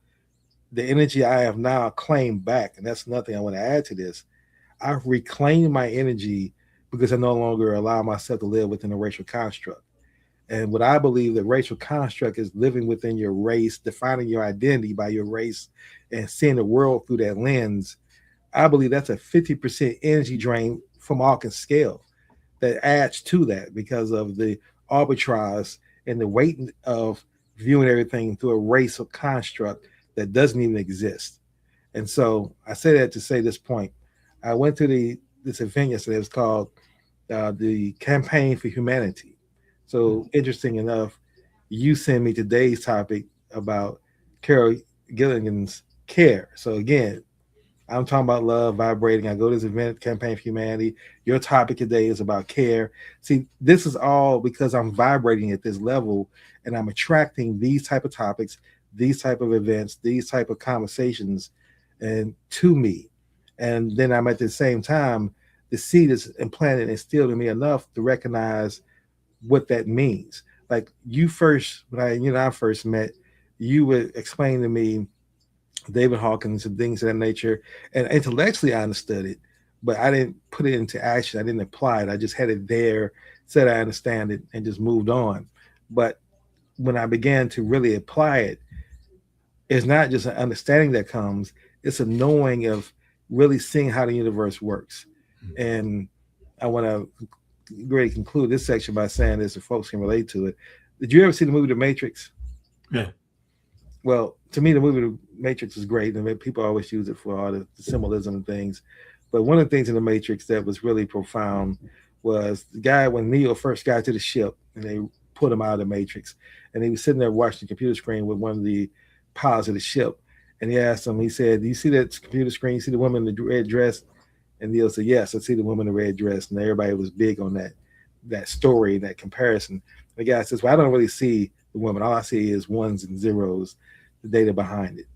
the energy I have now claimed back, and that's nothing I want to add to this. I've reclaimed my energy because I no longer allow myself to live within a racial construct. And what I believe that racial construct is living within your race, defining your identity by your race, and seeing the world through that lens. I believe that's a 50% energy drain from Hawkins scale that adds to that because of the arbitrage and the weight of viewing everything through a racial construct that doesn't even exist. And so I say that to say this point. I went to this event yesterday. It was called the Campaign for Humanity. So interesting enough, you sent me today's topic about Carol Gilligan's care. So again, I'm talking about love, vibrating. I go to this event, Campaign for Humanity. Your topic today is about care. See, this is all because I'm vibrating at this level and I'm attracting these type of topics, these type of events, these type of conversations and to me. And then I'm at the same time, the seed is implanted and instilled in me enough to recognize what that means. Like you first, when I first met, you would explain to me David Hawkins and things of that nature. And intellectually, I understood it, but I didn't put it into action. I didn't apply it. I just had it there, said I understand it, and just moved on. But when I began to really apply it, it's not just an understanding that comes, it's a knowing of really seeing how the universe works. And I want to really conclude this section by saying this so folks can relate to it. Did you ever see the movie The Matrix? Yeah. Well, to me, the movie The Matrix is great, and people always use it for all the symbolism and things. But one of the things in The Matrix that was really profound was the guy when Neo first got to the ship and they put him out of the Matrix, and he was sitting there watching the computer screen with one of the pilots of the ship, and he asked him, he said, "Do you see that computer screen? You see the woman in the red dress?" And Neo said, "Yes, I see the woman in the red dress." And everybody was big on that story, that comparison. The guy says, "Well, I don't really see the woman. All I see is ones and zeros, the data behind it."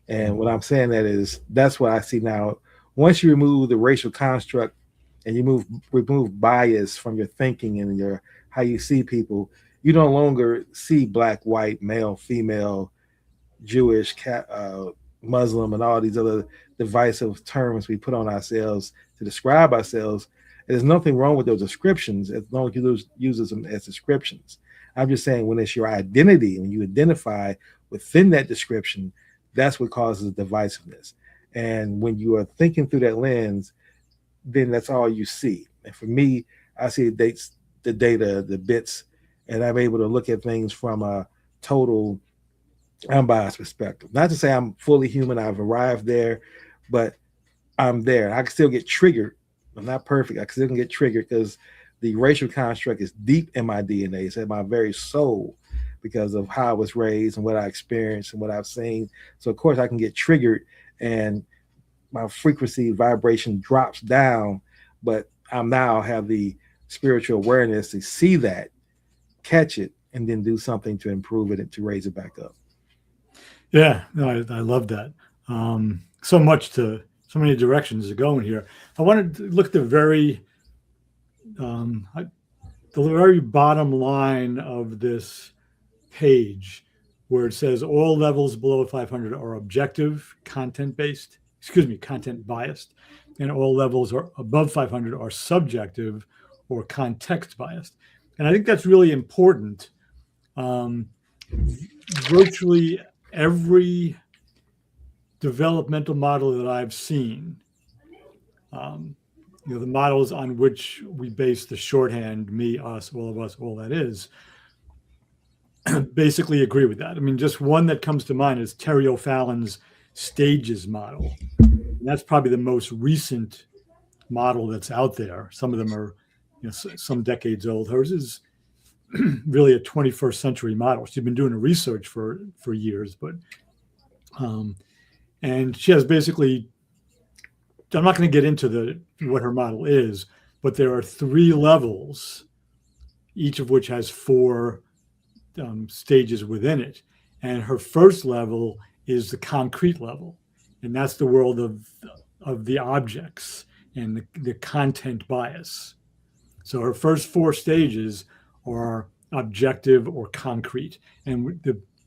And what I'm saying that is that's what I see now. Once you remove the racial construct and you remove bias from your thinking and your how you see people, you no longer see black, white, male, female, Jewish, Muslim, and all these other divisive terms we put on ourselves to describe ourselves. There's nothing wrong with those descriptions as long as you use them as descriptions. I'm just saying when it's your identity, when you identify within that description, that's what causes divisiveness. And when you are thinking through that lens, then that's all you see. And for me, I see the data, the bits, and I'm able to look at things from a total unbiased perspective. Not to say I'm fully human, I've arrived there, but I'm there. I can still get triggered. I'm not perfect. I can still get triggered because the racial construct is deep in my DNA. It's in my very soul because of how I was raised and what I experienced and what I've seen. So of course I can get triggered and my frequency vibration drops down, but I'm now have the spiritual awareness to see that, catch it, and then do something to improve it and to raise it back up. Yeah, no, I love that. So many directions to go in here. I wanted to look at um, the very bottom line of this page where it says all levels below 500 are objective, content biased, and all levels are above 500 are subjective or context biased. And I think that's really important. Virtually every developmental model that I've seen, the models on which we base the shorthand, me, us, all that is, basically agree with that. I mean, just one that comes to mind is Terry O'Fallon's stages model. And that's probably the most recent model that's out there. Some of them are, some decades old. Hers is really a 21st century model. She's been doing research for years, but and she has basically, I'm not going to get into what her model is, but there are 3 levels, each of which has 4 stages within it. And her first level is the concrete level, and that's the world of the objects and the content bias. So her first 4 stages are objective or concrete. And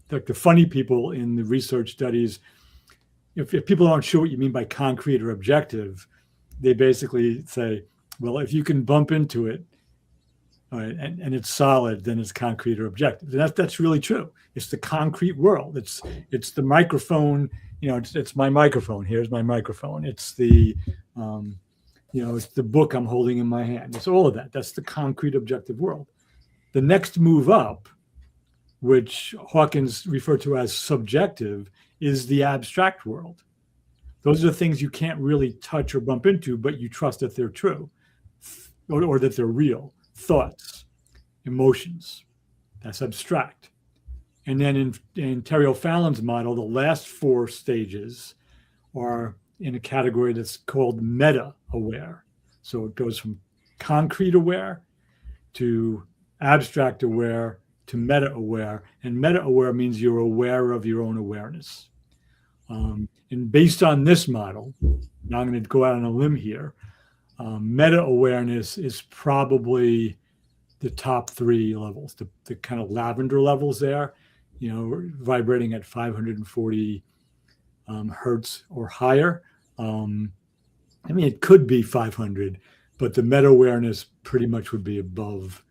the funny people in the research studies, if people aren't sure what you mean by concrete or objective, they basically say, well, if you can bump into it, right, and it's solid, then it's concrete or objective. And that's really true. It's the concrete world. It's the microphone. It's my microphone. Here's my microphone. It's the it's the book I'm holding in my hand. It's all of that. That's the concrete objective world. The next move up, which Hawkins referred to as subjective, is the abstract world. Those are the things you can't really touch or bump into, but you trust that they're true or that they're real. Thoughts, emotions, that's abstract. And then in Terry O'Fallon's model, the last 4 stages are in a category that's called meta-aware. So it goes from concrete aware to abstract aware to meta-aware. And meta-aware means you're aware of your own awareness. And based on this model, now I'm going to go out on a limb here, meta-awareness is probably the top 3 levels, the kind of lavender levels there, vibrating at 540 hertz or higher. It could be 500, but the meta-awareness pretty much would be above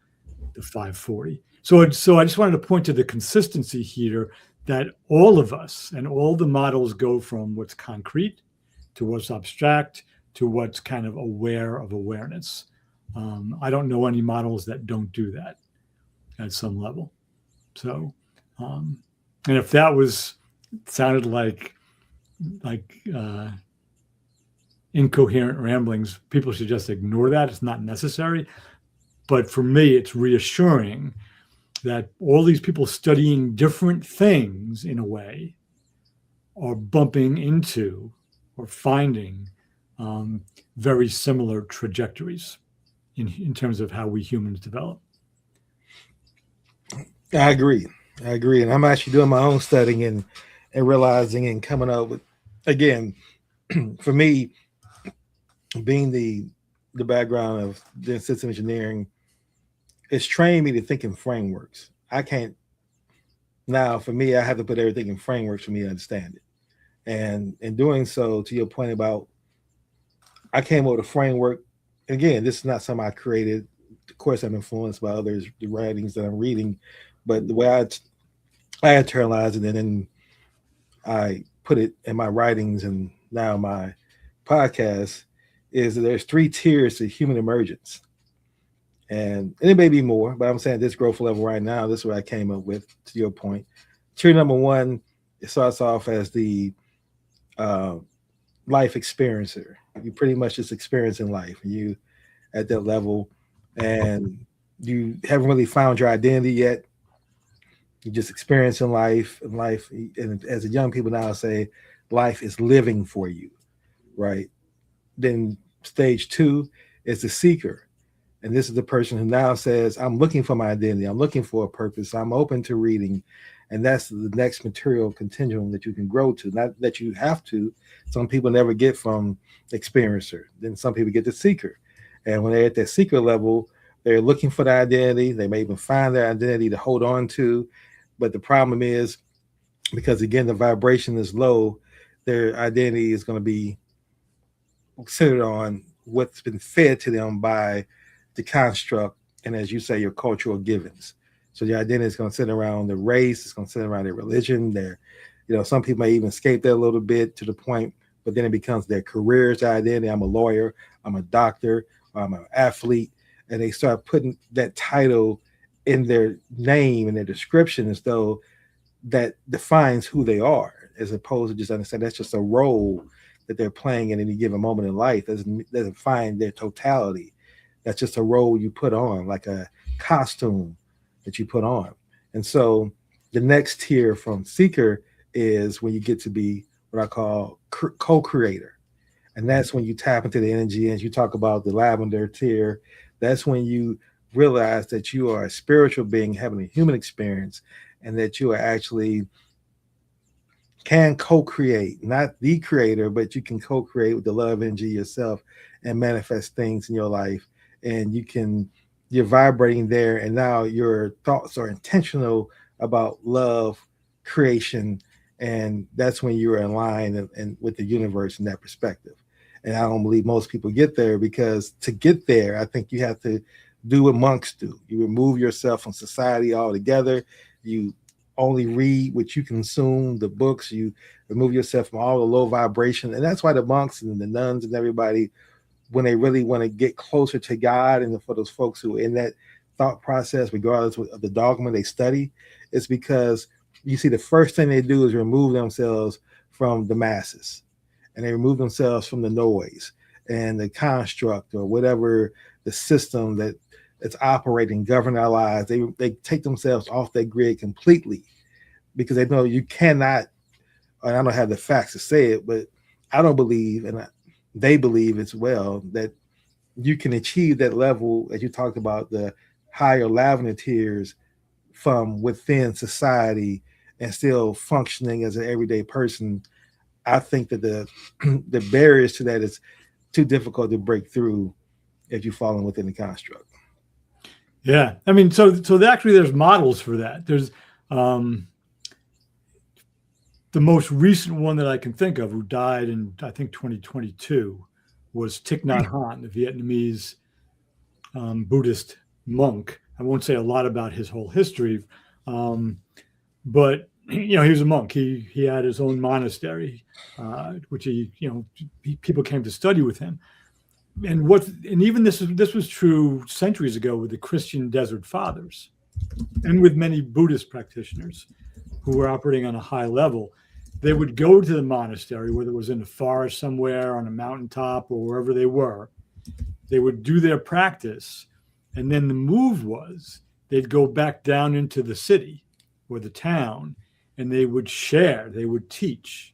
the 540. So I just wanted to point to the consistency here that all of us and all the models go from what's concrete to what's abstract to what's kind of aware of awareness. I don't know any models that don't do that at some level. So, and if that sounded like incoherent ramblings, people should just ignore that. It's not necessary. But for me, it's reassuring that all these people studying different things in a way are bumping into or finding very similar trajectories in terms of how we humans develop. I agree. And I'm actually doing my own studying and realizing and coming up with, again, for me, being the background of the system engineering, it's trained me to think in frameworks. I can't now, for me, I have to put everything in frameworks for me to understand it. And in doing so, to your point about, I came up with a framework. Again, this is not something I created. Of course, I'm influenced by others, the writings that I'm reading, but the way I internalized it and then I put it in my writings and now my podcast is that there's 3 tiers to human emergence. And it may be more, but I'm saying this growth level right now, this is what I came up with, to your point. Tier number 1, it starts off as the life experiencer. You pretty much just experiencing life. You at that level, and you haven't really found your identity yet. You're just experiencing life, and as a young people now say, life is living for you, right? Then stage two is the seeker. And this is the person who now says, I'm looking for my identity. I'm looking for a purpose. I'm open to reading. And that's the next material continuum that you can grow to. Not that you have to. Some people never get from experiencer. Then some people get the seeker. And when they're at that seeker level, they're looking for their identity. They may even find their identity to hold on to. But the problem is, because again, the vibration is low, their identity is going to be centered on what's been fed to them by the construct, and as you say, your cultural givens. So your identity is going to sit around the race, it's going to sit around their religion, some people may even escape that a little bit to the point, but then it becomes their career's identity. I'm a lawyer, I'm a doctor, I'm an athlete, and they start putting that title in their name and their description as though that defines who they are, as opposed to just understand that's just a role that they're playing in any given moment in life. Doesn't find their totality. That's just a role you put on, like a costume that you put on. And so the next tier from seeker is when you get to be what I call co-creator. And that's when you tap into the energy, and you talk about the lavender tier. That's when you realize that you are a spiritual being having a human experience, and that you are actually can co-create, not the creator, but you can co-create with the love energy yourself and manifest things in your life. And you're vibrating there, and now your thoughts are intentional about love, creation, and that's when you're in line and with the universe in that perspective. And I don't believe most people get there, because to get there, I think you have to do what monks do. You remove yourself from society altogether. You only read what you consume, the books. You remove yourself from all the low vibration. And that's why the monks and the nuns and everybody, when they really want to get closer to God, and for those folks who are in that thought process, regardless of the dogma they study, it's because you see the first thing they do is remove themselves from the masses, and they remove themselves from the noise and the construct or whatever the system that it's operating, govern our lives. They take themselves off that grid completely, because they know you cannot, and I don't have the facts to say it, but I don't believe, and they believe as well, that you can achieve that level, as you talked about, the higher lavender tiers from within society and still functioning as an everyday person. I think that the barriers to that is too difficult to break through if you fall in within the construct. Yeah, I mean, so actually, there's models for that. There's the most recent one that I can think of, who died in, I think, 2022, was Thich Nhat Hanh, the Vietnamese Buddhist monk. I won't say a lot about his whole history, but he was a monk. He had his own monastery, which people came to study with him. And even this was true centuries ago with the Christian Desert Fathers, and with many Buddhist practitioners who were operating on a high level. They would go to the monastery, whether it was in the forest somewhere, on a mountaintop, or wherever they were. They would do their practice, and then the move was they'd go back down into the city or the town, and they would share, they would teach.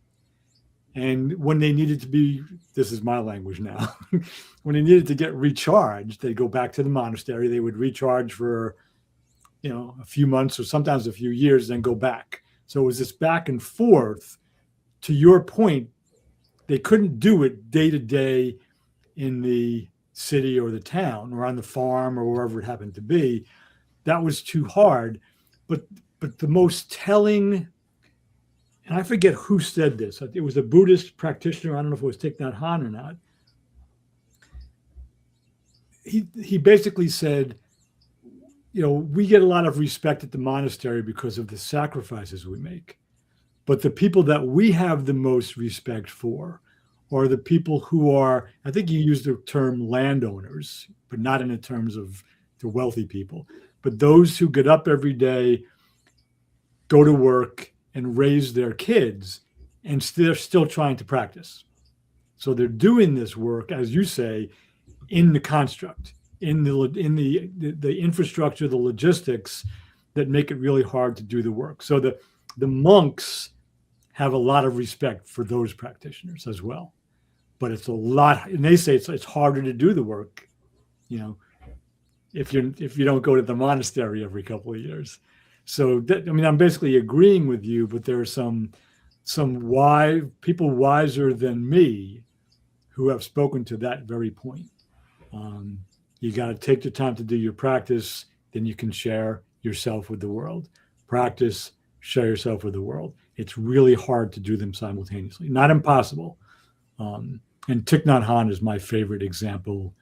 And when they needed to be, this is my language now, when they needed to get recharged, they'd go back to the monastery. They would recharge for, a few months or sometimes a few years, then go back. So it was this back and forth. To your point, they couldn't do it day to day in the city or the town or on the farm or wherever it happened to be. That was too hard. But the most telling, and I forget who said this, it was a Buddhist practitioner. I don't know if it was Thich Nhat Hanh or not. He basically said, we get a lot of respect at the monastery because of the sacrifices we make. But the people that we have the most respect for are the people who are, I think you used the term landowners, but not in the terms of the wealthy people, but those who get up every day, go to work, and raise their kids, and they're still trying to practice. So they're doing this work, as you say, in the construct, in the infrastructure, the logistics that make it really hard to do the work. So the monks have a lot of respect for those practitioners as well. But it's a lot, and they say it's harder to do the work, you know, if you don't go to the monastery every couple of years. So that, I mean, I'm basically agreeing with you, but there are some people wiser than me who have spoken to that very point. You got to take the time to do your practice, then you can share yourself with the world. Practice, share yourself with the world. It's really hard to do them simultaneously. Not impossible. And Thich Nhat Hanh is my favorite example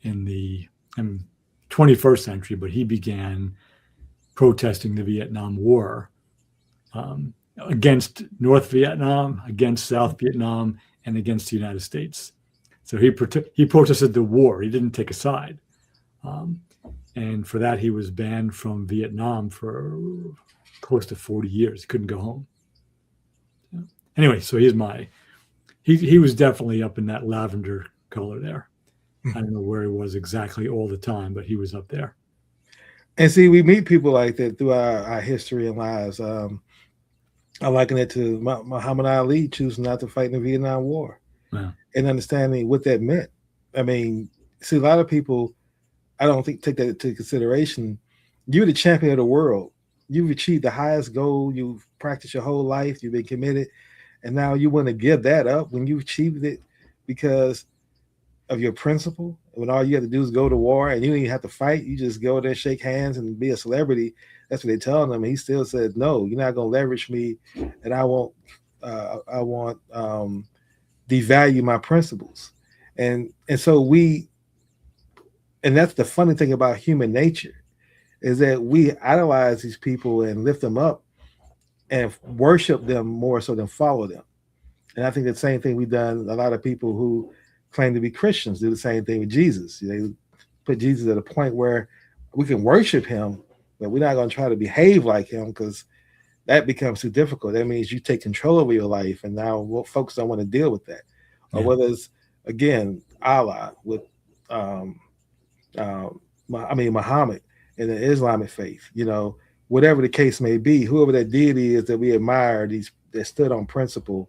in the 21st century, but he began protesting the Vietnam War against North Vietnam, against South Vietnam, and against the United States. So he protested the war. He didn't take a side. And for that, he was banned from Vietnam for close to 40 years. He couldn't go home. Anyway, so he was definitely up in that lavender color there. I don't know where he was exactly all the time, but he was up there. And see, we meet people like that through our history and lives. I liken it to Muhammad Ali choosing not to fight in the Vietnam War, and understanding what that meant. I mean, see, a lot of people, I don't think take that into consideration. You're the champion of the world. You've achieved the highest goal. You've practiced your whole life. You've been committed. And now you want to give that up when you've achieved it because of your principle. When all you have to do is go to war and you don't even have to fight. You just go there, shake hands, and be a celebrity. That's what they're telling him. And he still said, no, you're not going to leverage me, and I won't devalue my principles. And so and that's the funny thing about human nature, is that we idolize these people and lift them up and worship them more so than follow them. And I think the same thing we've done. A lot of people who claim to be Christians do the same thing with Jesus. They put Jesus at a point where we can worship him, but we're not going to try to behave like him, because that becomes too difficult. That means you take control over your life, and now folks don't want to deal with that. Yeah. Or whether it's, again, Allah with Muhammad in the Islamic faith, whatever the case may be, whoever that deity is that we admire, that stood on principle.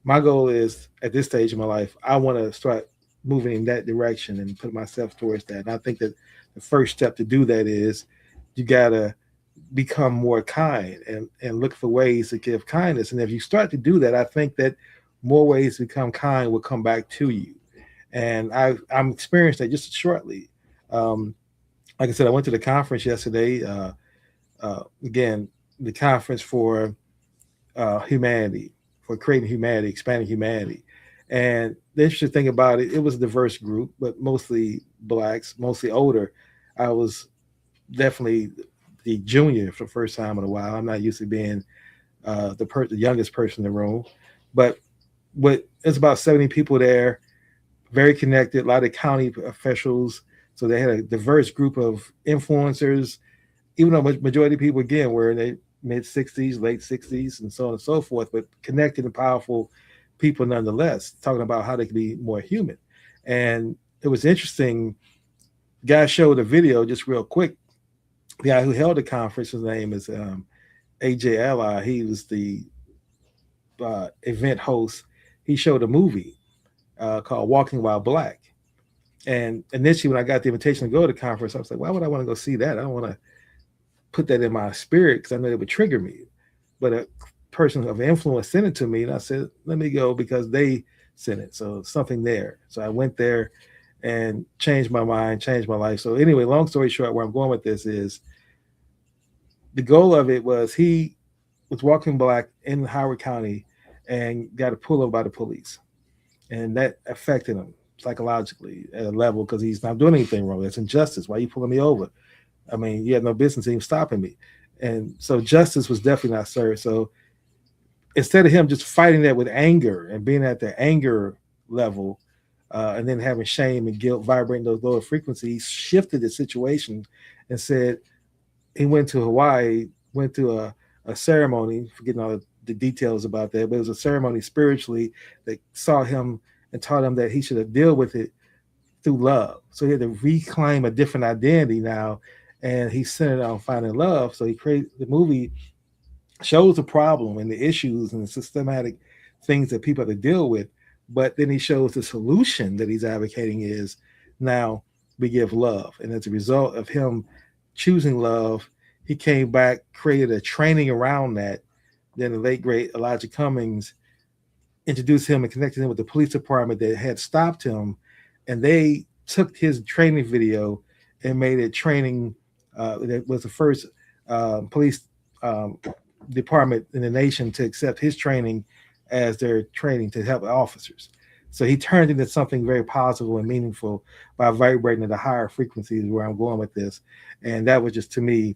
My goal is, at this stage of my life, I want to start moving in that direction and put myself towards that. And I think that the first step to do that is you got to become more kind and look for ways to give kindness. And if you start to do that, I think that more ways to become kind will come back to you. And I'm experienced that just shortly. Like I said, I went to the conference yesterday. Again, the conference for humanity, for creating humanity, expanding humanity. And the interesting thing about it, it was a diverse group, but mostly Blacks, mostly older. I was definitely the junior for the first time in a while. I'm not used to being the youngest person in the room. But it's about 70 people there, very connected, a lot of county officials. So they had a diverse group of influencers, even though majority of people, again, were in their mid-60s, late 60s, and so on and so forth, but connected and powerful people nonetheless, talking about how they can be more human. And it was interesting. The guy showed a video just real quick. The guy who held the conference, his name is AJ Ally. He was the event host. He showed a movie called Walking While Black. And initially, when I got the invitation to go to the conference, I was like, why would I want to go see that? I don't want to put that in my spirit because I know it would trigger me. But a person of influence sent it to me, and I said, let me go because they sent it. So something there. So I went there and changed my mind, changed my life. So anyway, long story short, where I'm going with this is the goal of it was he was walking black in Howard County and got pulled over by the police. And that affected him psychologically at a level because he's not doing anything wrong. That's injustice. Why are you pulling me over? I mean, you had no business even stopping me. And so justice was definitely not served. So instead of him just fighting that with anger and being at the anger level and then having shame and guilt vibrating those lower frequencies, he shifted the situation and said he went to Hawaii, went to a ceremony, forgetting all the details about that, but it was a ceremony spiritually that saw him and taught him that he should deal with it through love. So he had to reclaim a different identity now and he centered on finding love. So he created the movie, shows the problem and the issues and the systematic things that people have to deal with, but then he shows the solution that he's advocating is now we give love. And as a result of him choosing love, he came back, created a training around that. Then the late great Elijah Cummings introduced him and connected him with the police department that had stopped him, and they took his training video and made it training. That was the first police um, department in the nation to accept his training as their training to help officers. So he turned into something very positive and meaningful by vibrating at a higher frequencies, where I'm going with this. And that was just, to me,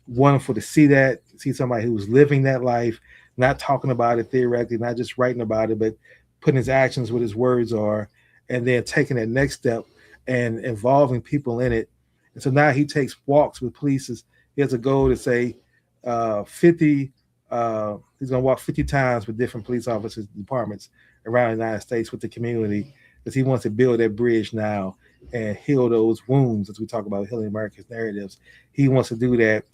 wonderful to see that, see somebody who was living that life, not talking about it theoretically, not just writing about it, but putting his actions what his words are, and then taking that next step and involving people in it. And so now he takes walks with police. He has a goal to say 50, he's going to walk 50 times with different police officers, departments around the United States with the community, because he wants to build that bridge now and heal those wounds, as we talk about healing America's narratives. He wants to do that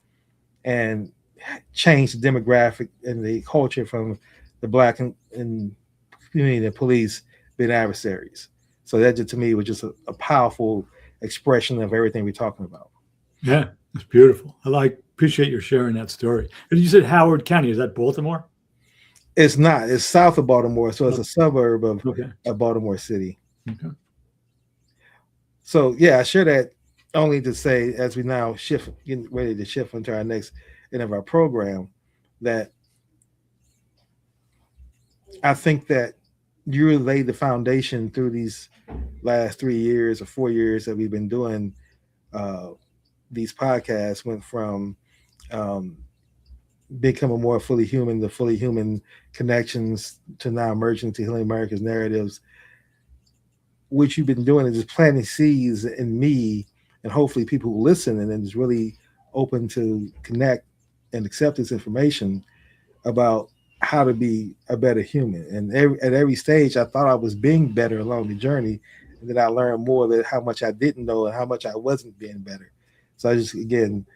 and change the demographic and the culture from the black and community and police being adversaries. So that just, to me, was just a powerful expression of everything we're talking about. Yeah, it's beautiful. Appreciate your sharing that story. And you said Howard County. Is that Baltimore? It's not. It's south of Baltimore, so it's a suburb of Baltimore City. Okay. So yeah, I share that only to say, as we now getting ready to shift into our next end of our program, that I think that you laid the foundation through these last 3 years or 4 years that we've been doing these podcasts. Went from becoming more fully human, the fully human connections, to now emerging to healing America's narratives. What you've been doing is just planting seeds in me, and hopefully people who listen and then is really open to connect and accept this information about how to be a better human. And at every stage, I thought I was being better along the journey, and then I learned more that how much I didn't know and how much I wasn't being better. So I just, again,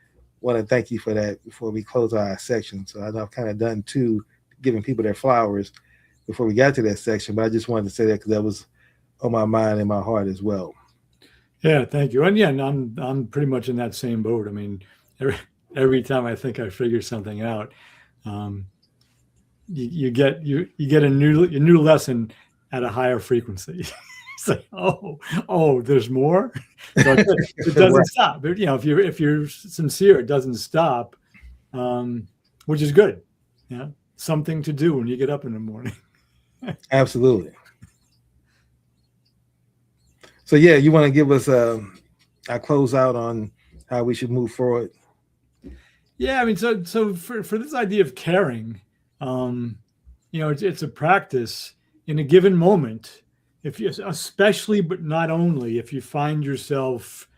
want to thank you for that before we close our section. So I know I've kind of done too, giving people their flowers before we got to that section, but I just wanted to say that because that was on my mind and my heart as well. Yeah, thank you. And yeah, I'm pretty much in that same boat. I mean, every time I think I figured something out, you get a new lesson at a higher frequency. It's like, there's more. So it doesn't Right. stop. You know, if you're sincere, it doesn't stop, which is good. Yeah, something to do when you get up in the morning. Absolutely. So yeah, you want to give us a close out on how we should move forward? Yeah, I mean, so for this idea of caring, it's a practice in a given moment. If you, especially, but not only, if you find yourself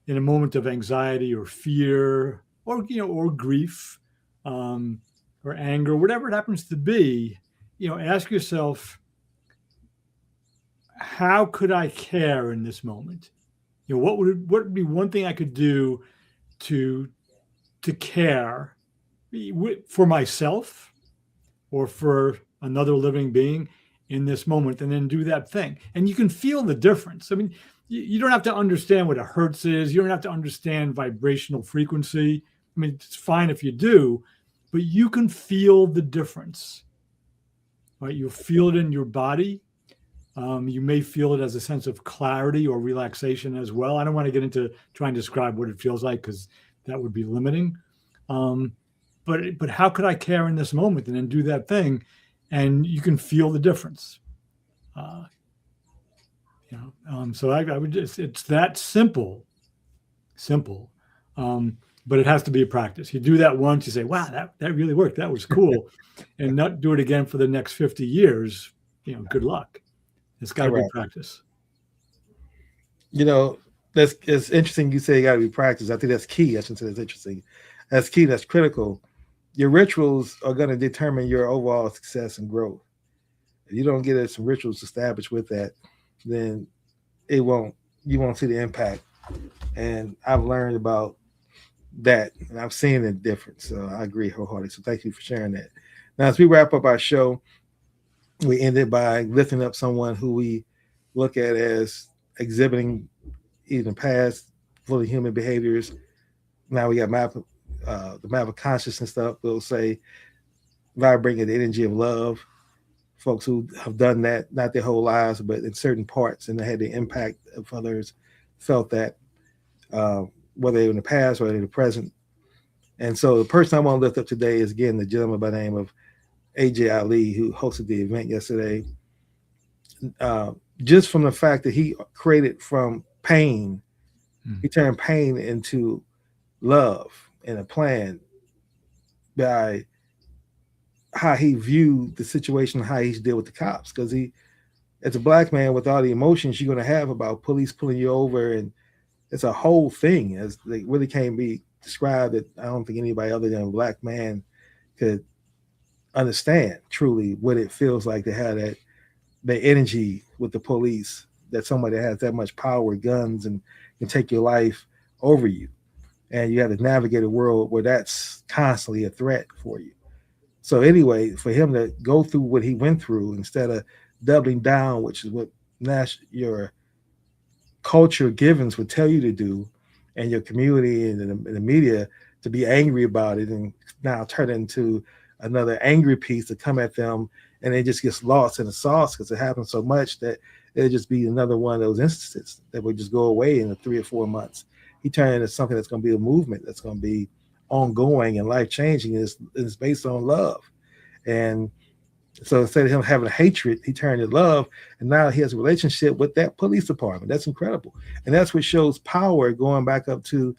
in a moment of anxiety or fear, or grief, or anger, whatever it happens to be, ask yourself, how could I care in this moment? What would be one thing I could do to care for myself or for another living being in this moment, and then do that thing. And you can feel the difference. I mean, you don't have to understand what a hertz is. You don't have to understand vibrational frequency. I mean, it's fine if you do, but you can feel the difference, right? You'll feel it in your body. You may feel it as a sense of clarity or relaxation as well. I don't want to get into trying to describe what it feels like, because that would be limiting. But how could I care in this moment and then do that thing? And you can feel the difference. So I would just, it's that simple. But it has to be a practice. You do that once, you say, wow, that really worked. That was cool. And not do it again for the next 50 years. Good luck. It's got to be practice. It's interesting you say you got to be practiced. I think that's key. I shouldn't say that's interesting. That's key. That's critical. Your rituals are going to determine your overall success and growth. If you don't get some rituals established with that, then you won't see the impact. And I've learned about that, and I've seen the difference. So I agree wholeheartedly. So thank you for sharing that. Now, as we wrap up our show, we ended by lifting up someone who we look at as exhibiting even past fully human behaviors. Now we got the map of consciousness stuff. We'll say vibrating the energy of love. Folks who have done that, not their whole lives, but in certain parts, and they had the impact of others, felt that, uh, whether in the past or in the present. And so the person I want to lift up today is, again, the gentleman by the name of AJ Ali, who hosted the event yesterday. Uh, just from the fact that he created from pain, he turned pain into love and a plan by how he viewed the situation, how he dealt with the cops. Because he, as a black man, with all the emotions you're going to have about police pulling you over, and it's a whole thing, as they really can't be described. That I don't think anybody other than a black man could understand truly what it feels like to have that energy with the police, that somebody has that much power with guns and can take your life over you, and you have to navigate a world where that's constantly a threat for you. So anyway, for him to go through what he went through instead of doubling down, which is what your culture givens would tell you to do, and your community and the media, to be angry about it and now turn it into another angry piece to come at them, and it just gets lost in the sauce because it happens so much that it'll just be another one of those instances that would just go away in 3 or 4 months. He turned it into something that's going to be a movement that's going to be ongoing and life changing. Is based on love. And so instead of him having hatred, he turned to love, and now he has a relationship with that police department. That's incredible, and that's what shows power. Going back up to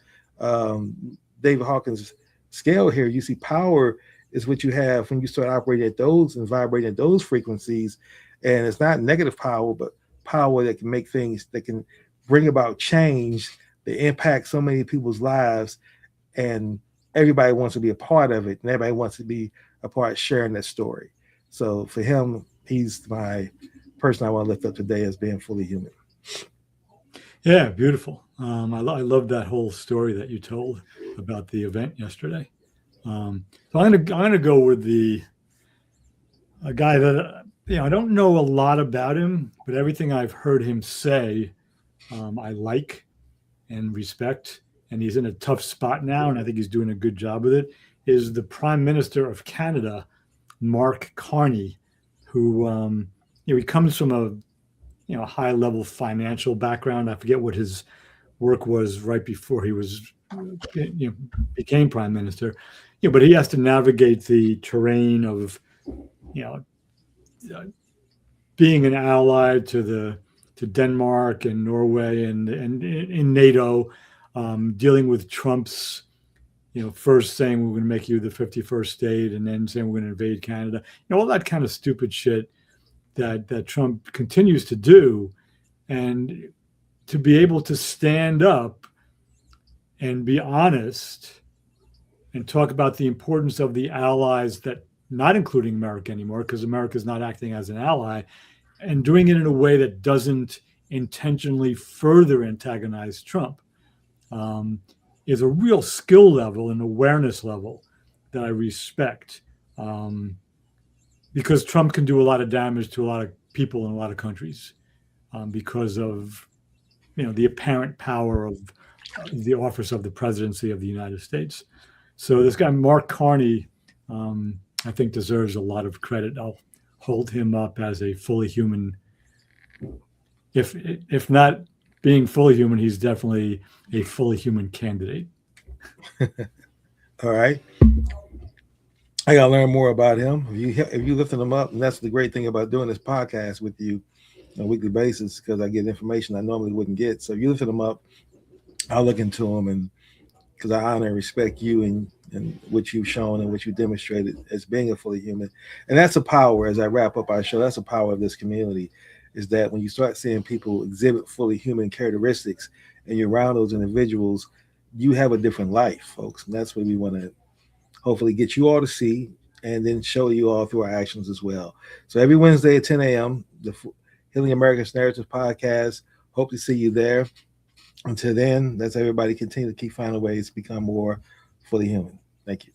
David Hawkins' scale here, you see power is what you have when you start operating at those and vibrating at those frequencies, and it's not negative power, but power that can make things, that can bring about change, that impact so many people's lives, and everybody wants to be a part of it, and everybody wants to be a part sharing that story. So for him, he's my person I want to lift up today as being fully human. Yeah, beautiful. I love that whole story that you told about the event yesterday. So I'm gonna go with a guy that, I don't know a lot about him, but everything I've heard him say, I like and respect, and he's in a tough spot now, and I think he's doing a good job with it. Is the Prime Minister of Canada, Mark Carney, who he comes from a high level financial background. I forget what his work was right before he was became prime minister. But he has to navigate the terrain of you know being an ally to Denmark and Norway and in NATO, dealing with Trump's first saying we're going to make you the 51st state, and then saying we're going to invade Canada. All that kind of stupid shit that Trump continues to do, and to be able to stand up and be honest and talk about the importance of the allies, that not including America anymore, because America is not acting as an ally, and doing it in a way that doesn't intentionally further antagonize Trump, is a real skill level and awareness level that I respect, because Trump can do a lot of damage to a lot of people in a lot of countries, because of the apparent power of the office of the presidency of the United States. So this guy Mark Carney, I think, deserves a lot of credit. I'll hold him up as a fully human. If not being fully human, he's definitely a fully human candidate. All right. I gotta learn more about him. If you lifting him up, and that's the great thing about doing this podcast with you on a weekly basis, because I get information I normally wouldn't get. So if you lifting him up, I'll look into him, and because I honor and respect you and what you've shown and what you demonstrated as being a fully human. And that's a power, as I wrap up our show, that's a power of this community, is that when you start seeing people exhibit fully human characteristics and you're around those individuals, you have a different life, folks. And that's what we want to hopefully get you all to see, and then show you all through our actions as well. So every Wednesday at 10 a.m., the Healing America's Narrative podcast. Hope to see you there. Until then, let's everybody continue to keep finding ways to become more fully human. Thank you.